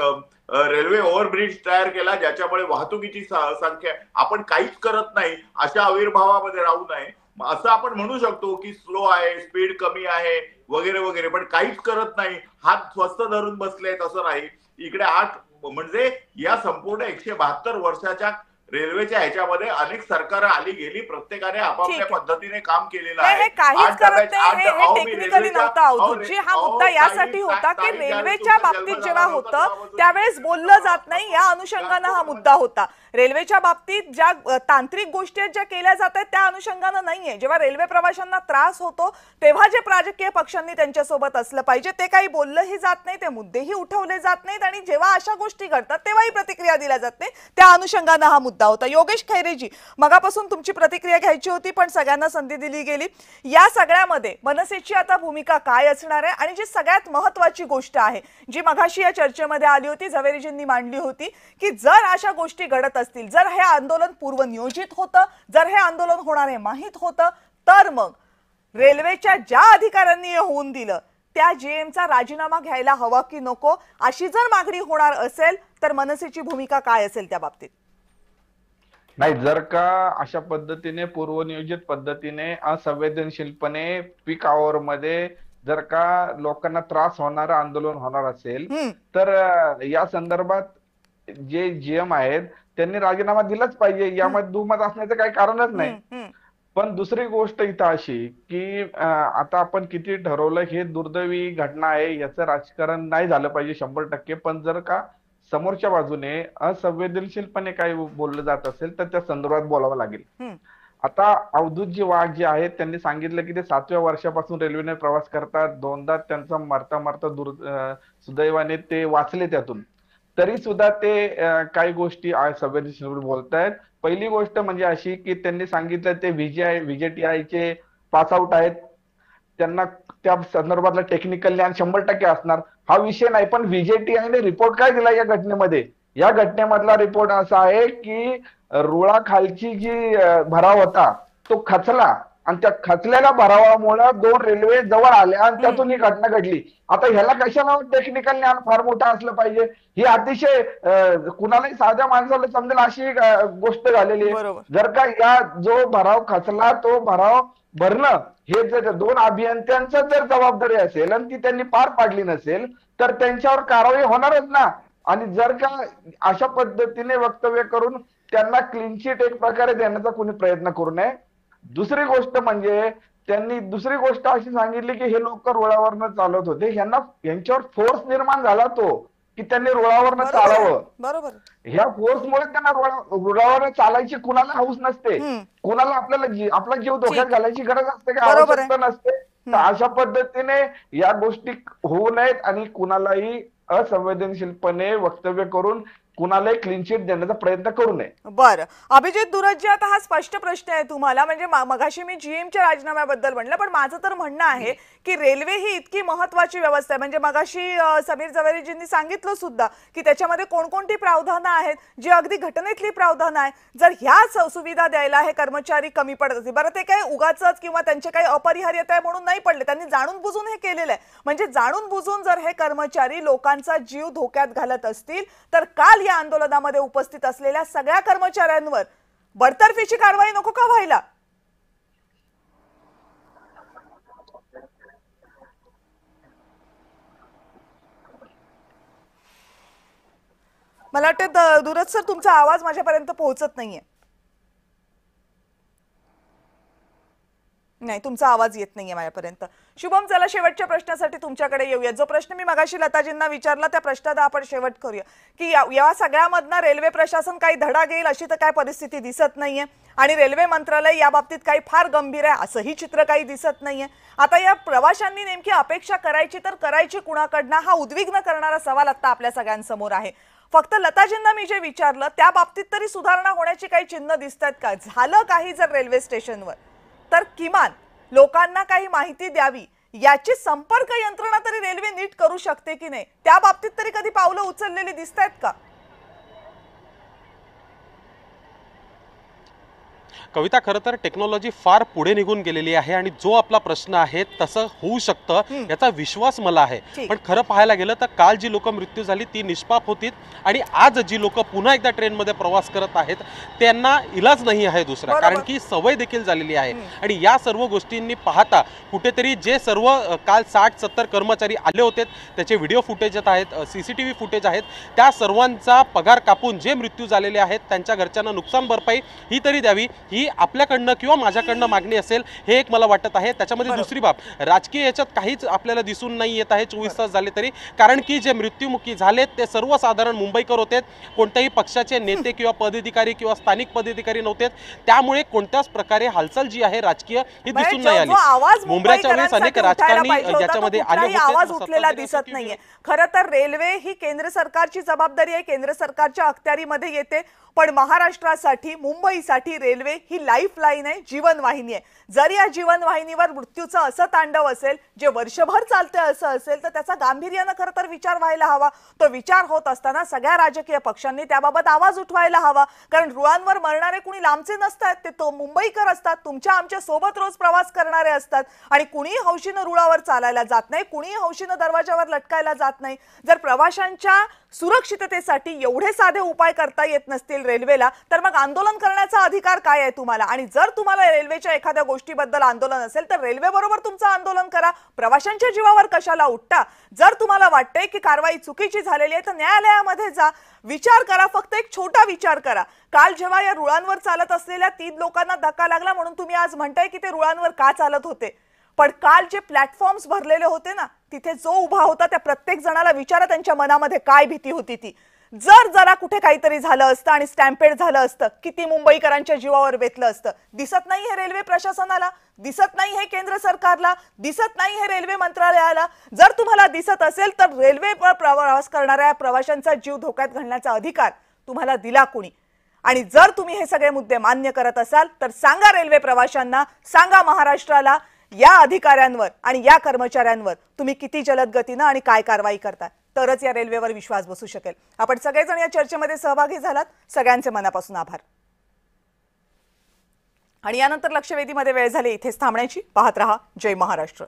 Speaker 10: रेल्वे ओव्हरब्रिज तयार केला, ज्याच्यामुळे वाहतुकीची संख्या, आपण काहीच करत नाही अशा आविर्भावामध्ये राहू नये. असं आपण म्हणू शकतो की स्लो आहे, स्पीड कमी आहे वगैरे वगैरे, पण काहीच करत नाही, हात स्वस्त धरून बसले आहेत असं नाही. इकडे 8 म्हणजे या संपूर्ण 172 वर्षाच्या रेल्वेच्या ह्याच्यामध्ये अनेक सरकार आली गेली, प्रत्येकाने आपापल्या पद्धतीने काम केलेलं आहे.
Speaker 1: काहीच करत नाही हे टेक्निकली नव्हतं अवधूतजी. हा मुद्दा यासाठी होता की रेल्वेच्या बाबतीत जेव्हा होतं त्यावेळेस बोललं जात नाही, या अनुषंगानं हा मुद्दा होता. रेल्वेच्या बाबतीत ज्या तांत्रिक गोष्टी ज्या केल्या जात आहेत त्या अनुषंगानं नाहीये. जेव्हा रेल्वे प्रवाशांना त्रास होतो तेव्हा जे राजकीय पक्षांनी त्यांच्यासोबत असलं पाहिजे ते काही बोललंही जात नाही, ते मुद्देही उठवले जात नाहीत आणि जेव्हा अशा गोष्टी घडतात तेव्हाही प्रतिक्रिया दिल्या जात नाही. त्या अनुषंगानं हा मुद्दा होता. योगेश खैरेजी, मगापासून तुमची प्रतिक्रिया घ्यायची होती पण सगळ्यांना संधी दिली गेली. या सगळ्यामध्ये मनसेची आता भूमिका काय असणार आहे आणि जी सगळ्यात महत्त्वाची गोष्ट आहे जी मगाशी या चर्चेमध्ये आली होती, झवेरीजींनी मांडली होती की जर अशा गोष्टी घडत असतील, जर हे आंदोलन पूर्वनियोजित होतं, जर हे आंदोलन होणार आहे माहित होतं, तर मग रेल्वेच्या ज्या अधिकाऱ्यांनी होऊन दिलं त्या जीएमचा राजीनामा घ्यायला हवा की नको, अशी जर मागणी होणार असेल तर मनसेची भूमिका काय असेल त्या बाबतीत?
Speaker 6: नाही, जर का अशा पद्धतीने पूर्वनियोजित पद्धतीने असंवेदनशीलपणे पीक आवर मध्ये जर का लोकांना त्रास होणारं आंदोलन होणार असेल तर या संदर्भात जे जीएम आहेत त्यांनी राजीनामा दिलाच पाहिजे. यामध्ये दुमत असण्याचं काही कारणच नाही. पण दुसरी गोष्ट इथं अशी की आता आपण किती ठरवलं हे दुर्दैवी घटना आहे, याचं राजकारण नाही झालं पाहिजे 100%. पण जर का समोरच्या बाजूने असंवेदनशीलपणे काही बोललं जात असेल तर त्या संदर्भात बोलावं लागेल. आता अवधूतजी वाघ जे आहेत त्यांनी सांगितलं की ते 7व्या वर्षापासून रेल्वेने प्रवास करतात, 2दा त्यांचा मरता मरता सुदैवाने ते वाचले त्यातून, तरी सुद्धा ते काही गोष्टी संवेदनशील बोलतायत. पहिली गोष्ट म्हणजे अशी की त्यांनी सांगितलं ते व्हीजेटीआयचे पास आउट आहेत, त्यांना त्या संदर्भातलं टेक्निकल ज्ञान 100% असणार, हा विषय नाही. पण व्हीजेटीआयने रिपोर्ट काय दिला या घटनेमध्ये? या घटनेमधला रिपोर्ट असा आहे की रुळाखालची जी भराव होता तो खचला आणि त्या खचलेल्या भरावामुळे 2 रेल्वे जवळ आल्या आणि त्यातून ही घटना घडली. आता ह्याला कशाला टेक्निकल ज्ञान फार मोठं असलं पाहिजे? ही अतिशय कुणालाही साध्या माणसाला समजेल अशी गोष्ट झालेली आहे. जर का या जो भराव खचला तो भराव भरणं हे जर 2 अभियंत्यांचं जर जबाबदारी असेल आणि ती त्यांनी पार पाडली नसेल तर त्यांच्यावर कारवाई होणारच ना. आणि जर का अशा पद्धतीने वक्तव्य करून त्यांना क्लीन चिट एक प्रकारे देण्याचा कोणी प्रयत्न करू नये. दुसरी गोष्ट म्हणजे त्यांनी दुसरी गोष्ट अशी सांगितली की हे लोक रुळावरनं चालत होते, यांच्यावर फोर्स निर्माण झाला तो की त्यांनी रुळावरनं चालावं.
Speaker 1: बरोबर,
Speaker 6: ह्या फोर्समुळे त्यांना रुळावर चालायची कुणाला हौस नसते, कुणाला आपला जीव धोक्यात घालायची गरज असते का? आवश्यकता नसते. तर अशा पद्धतीने या गोष्टी होऊ नयेत आणि कुणालाही असंवेदनशीलपणे वक्तव्य करून कुणालाही क्लीन चिट देण्याचा प्रयत्न करू नये.
Speaker 1: बरं, अभिजित दुरजी, आता हा स्पष्ट प्रश्न आहे तुम्हाला. म्हणजे मगाशी मी जीएमच्या राजीनाम्याबद्दल म्हणलं, पण माझं तर म्हणणं आहे की रेल्वे ही इतकी महत्वाची व्यवस्था आहे. म्हणजे मगाशी समीर जवेरीजींनी सांगितलं सुद्धा की त्याच्यामध्ये कोणकोणती प्रावधानं आहेत जी अगदी घटनेतली प्रावधानं आहे. जर ह्या सुविधा द्यायला हे कर्मचारी कमी पडत असतील, बरं ते काही उगाचच किंवा त्यांचे काही अपरिहार्यता आहे म्हणून नाही पडले, त्यांनी जाणून बुजून हे केलेलं आहे. म्हणजे जाणून बुजून जर हे कर्मचारी लोकांचा जीव धोक्यात घालत असतील तर काल या आंदोलनामध्ये उपस्थित असलेल्या सगळ्या कर्मचाऱ्यांवर बडतर्फीची कारवाई नको का व्हायला? मला वाटतं दुरज सर, तुमचा आवाज माझ्यापर्यंत पोहोचत नाहीये. नाही, तुमचा आवाज येत नाहीये माझ्यापर्यंत. शुभम, चला शेवटच्या प्रश्नासाठी तुमच्याकडे येऊया. जो प्रश्न मी मगाशी लताजींना विचारला त्या प्रश्नाचा आपण शेवट करूया की या सगळ्यामधनं रेल्वे प्रशासन काही धडा घेईल अशी तर काय परिस्थिती दिसत नाहीये आणि रेल्वे मंत्रालय या बाबतीत काही फार गंभीर आहे असंही चित्र काही दिसत नाहीये. आता या प्रवाशांनी नेमकी अपेक्षा करायची तर करायची कुणाकडनं, हा उद्विग्न करणारा सवाल आता आपल्या सगळ्यांसमोर आहे. फक्त लताजींना मी जे विचारलं त्या बाबतीत तरी सुधारणा होण्याची काही चिन्ह दिसतात का? झालं काही जर रेल्वे स्टेशनवर तर किमान लोकांना काही माहिती द्यावी याची संपर्क यंत्रणा तरी रेल्वे नीट करू शकते की नाही, त्या बाबतीत तरी कधी पावलं उचललेली दिसतायत का?
Speaker 7: कविता, खरं तर टेक्नॉलॉजी फार पुढे निघून गेलेली आहे आणि जो आपला प्रश्न आहे तसं होऊ शकतं याचा विश्वास मला आहे. पण खरं पाहायला गेलं तर काल जी लोक मृत्यू झाली ती निष्पाप होती आणि आज जी लोक पुन्हा एकदा ट्रेनमध्ये प्रवास करत आहेत त्यांना इलाज नाही आहे दुसरा, कारण की सवय देखील झालेली आहे. आणि या सर्व गोष्टींनी पाहता कुठेतरी जे सर्व काल 60-70 कर्मचारी आले होते त्याचे व्हिडिओ फुटेज आहेत, CCTV फुटेज आहेत, त्या सर्वांचा पगार कापून जे मृत्यू झालेले आहेत त्यांच्या घरच्यांना नुकसान भरपाई ही तरी द्यावी, ही आपल्याकडनं किंवा माझ्याकडनं मागणी असेल हे एक मला वाटत आहे. त्याच्यामध्ये दुसरी बाब, राजकीय याच्यात काहीच आपल्याला दिसून नाही येत आहे 24 तास झाले तरी, कारण की जे मृत्युमुखी झालेत ते सर्वसाधारण मुंबईकर होते, कोणत्याही पक्षाचे नेते किंवा पदाधिकारी किंवा स्थानिक पदाधिकारी नव्हते. त्यामुळे कोणत्याच प्रकारे हालचाल जी आहे राजकीय ही दिसून नाही आली. मुंबईच्या वेळेस अनेक राजकारणी याच्यामध्ये आले होते,
Speaker 1: आवाज उठलेला दिसत नाहीये. खरं तर रेल्वे ही केंद्र सरकारची जबाबदारी आहे, केंद्र सरकारच्या अखत्यारीमध्ये येते, पण महाराष्ट्रासाठी मुंबईसाठी रेल्वे ही लाईफलाईन आहे, जीवनवाहिनी आहे. जर या जीवनवाहिनीवर मृत्यूचं असं तांडव असेल जे वर्षभर चालते असं असेल तर त्याचा गांभीर्यानं खरं तर विचार व्हायला हवा. तो विचार होत असताना सगळ्या राजकीय पक्षांनी त्याबाबत आवाज उठवायला हवा, कारण रुळांवर मरणारे कुणी लांबचे नसतात, ते तो मुंबईकर असतात, तुमच्या आमच्या सोबत रोज प्रवास करणारे असतात आणि कुणीही हौशीनं रुळावर चालायला जात नाही, कुणीही हौशीनं दरवाजावर लटकायला जात नाही. जर प्रवाशांच्या सुरक्षिततेसाठी एवढे साधे उपाय करता येत नसतील रेल्वेला तर मग आंदोलन करण्याचा अधिकार काय आहे तुम्हाला? आणि जर तुम्हाला रेल्वेच्या एखाद्या गोष्टीबद्दल आंदोलन असेल तर रेल्वे बरोबर तुमचं आंदोलन करा, प्रवाशांच्या जीवावर कशाला उठता? जर तुम्हाला वाटतंय की कारवाई चुकीची झालेली आहे तर न्यायालयामध्ये जा, विचार करा, फक्त एक छोटा विचार करा. काल जेव्हा या रुळांवर चालत असलेल्या 3 लोकांना धक्का लागला म्हणून तुम्ही आज म्हणताय की ते रुळांवर का चालत होते, पण काल जे प्लॅटफॉर्म्स भरलेले होते ना तिथे जो उभा होता त्या प्रत्येक जणाला विचारा त्यांच्या मनामध्ये काय भीती होती ती. जर जरा कुठे काहीतरी झालं असतं आणि स्टॅम्पेड झालं असतं किती मुंबईकरांच्या जीवावर बेतलं असतं. दिसत नाही हे रेल्वे प्रशासनाला, दिसत नाही हे केंद्र सरकारला, दिसत नाही हे रेल्वे मंत्रालयाला. जर तुम्हाला दिसत असेल तर रेल्वे प्रवास करणाऱ्या प्रवाशांचा जीव धोक्यात घालण्याचा अधिकार तुम्हाला दिला कुणी? आणि जर तुम्ही हे सगळे मुद्दे मान्य करत असाल तर सांगा रेल्वे प्रवाशांना, सांगा महाराष्ट्राला या अधिकाऱ्यांवर आणि या कर्मचाऱ्यांवर तुम्ही किती जलद गतीनं आणि काय कारवाई करताय, तरच या रेल्वेवर विश्वास बसू शकेल. आपण सगळेजण या चर्चेमध्ये सहभागी झालात, सगळ्यांचे मनापासून आभार. आणि यानंतर लक्षवेधीमध्ये वेळ झाली इथेच थांबण्याची. पाहत रहा जय महाराष्ट्र.